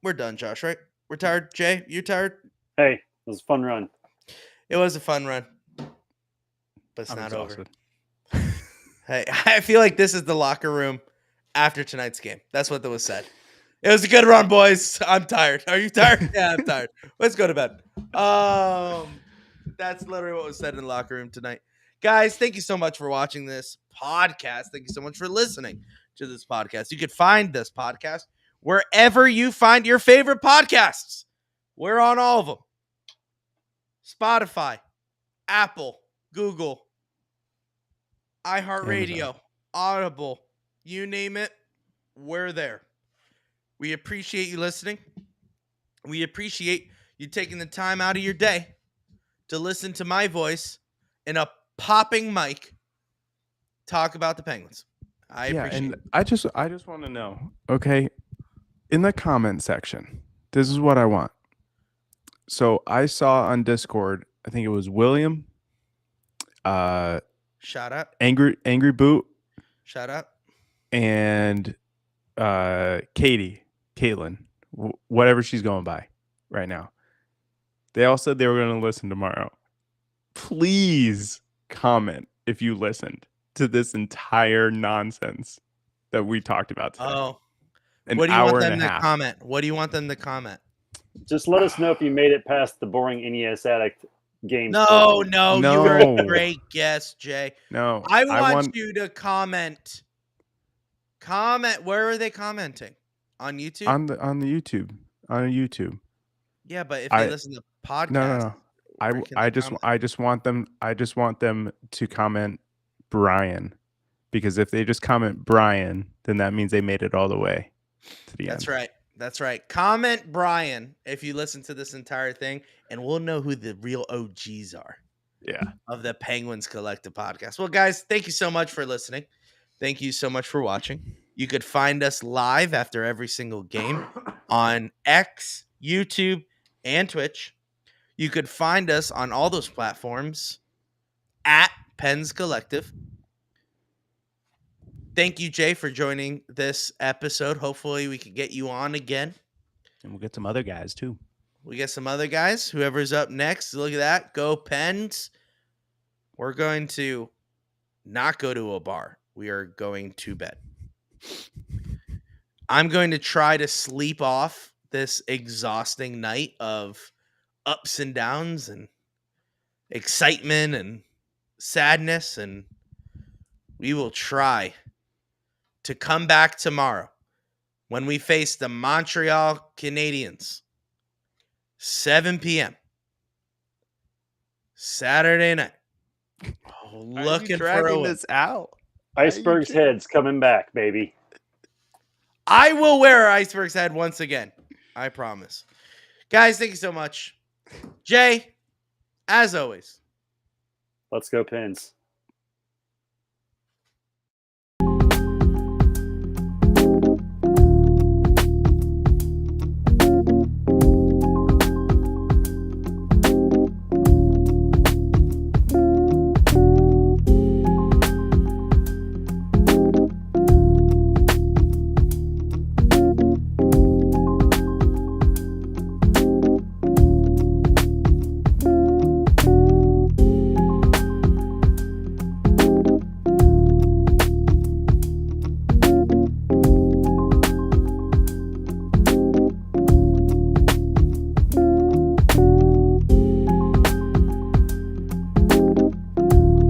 We're done, Josh, right? We're tired. Jay, you tired? Hey, it was a fun run. It was a fun run. But it's I'm not exhausted. over. Hey, I feel like this is the locker room after tonight's game. That's what that was said. It was a good run, boys. I'm tired. Are you tired? Yeah, I'm tired. Let's go to bed. That's literally what was said in the locker room tonight. Guys, thank you so much for watching this podcast. Thank you so much for listening to this podcast. You can find this podcast wherever you find your favorite podcasts. We're on all of them. Spotify, Apple, Google, iHeartRadio, Amazon. Audible, you name it, we're there. We appreciate you listening. We appreciate you taking the time out of your day to listen to my voice and a popping mic talk about the Penguins. I appreciate and it. I just want to know, okay, in the comment section, this is what I want. So I saw on Discord, I think it was William, Shout out. Angry Boot, Shout out. and Caitlin, whatever she's going by right now. They all said they were going to listen tomorrow. Please comment if you listened to this entire nonsense that we talked about today. Oh, An what do you hour want and them a to half. comment? What do you want them to comment? Just let us know if you made it past the boring NES Addict games. No, No. you were a great guest, Jay. No, I want you to comment. Comment. Where are they commenting? On YouTube? on the YouTube. On YouTube. Yeah, but if they listen to podcasts, No. where can I they just comment? I just want them to comment Brian, because if they just comment Brian, then that means they made it all the way to the end. That's right. That's right. Comment Brian if you listen to this entire thing, and we'll know who the real OGs are. Yeah. Of the Penguins Collective podcast. Well, guys, thank you so much for listening. Thank you so much for watching. You could find us live after every single game on X, YouTube, and Twitch. You could find us on all those platforms at Pens Collective. Thank you, Jay, for joining this episode. Hopefully, we can get you on again. And we'll get some other guys too. We get some other guys. Whoever's up next, look at that. Go Pens. We're going to not go to a bar. We are going to bed. I'm going to try to sleep off this exhausting night of ups and downs and excitement and sadness, and we will try to come back tomorrow when we face the Montreal Canadiens, 7 p.m. Saturday night. Oh, looking for a win. this out. Iceberg's head's coming back, baby. I will wear Iceberg's head once again. I promise. Guys, thank you so much. Jay, as always. Let's go Pens.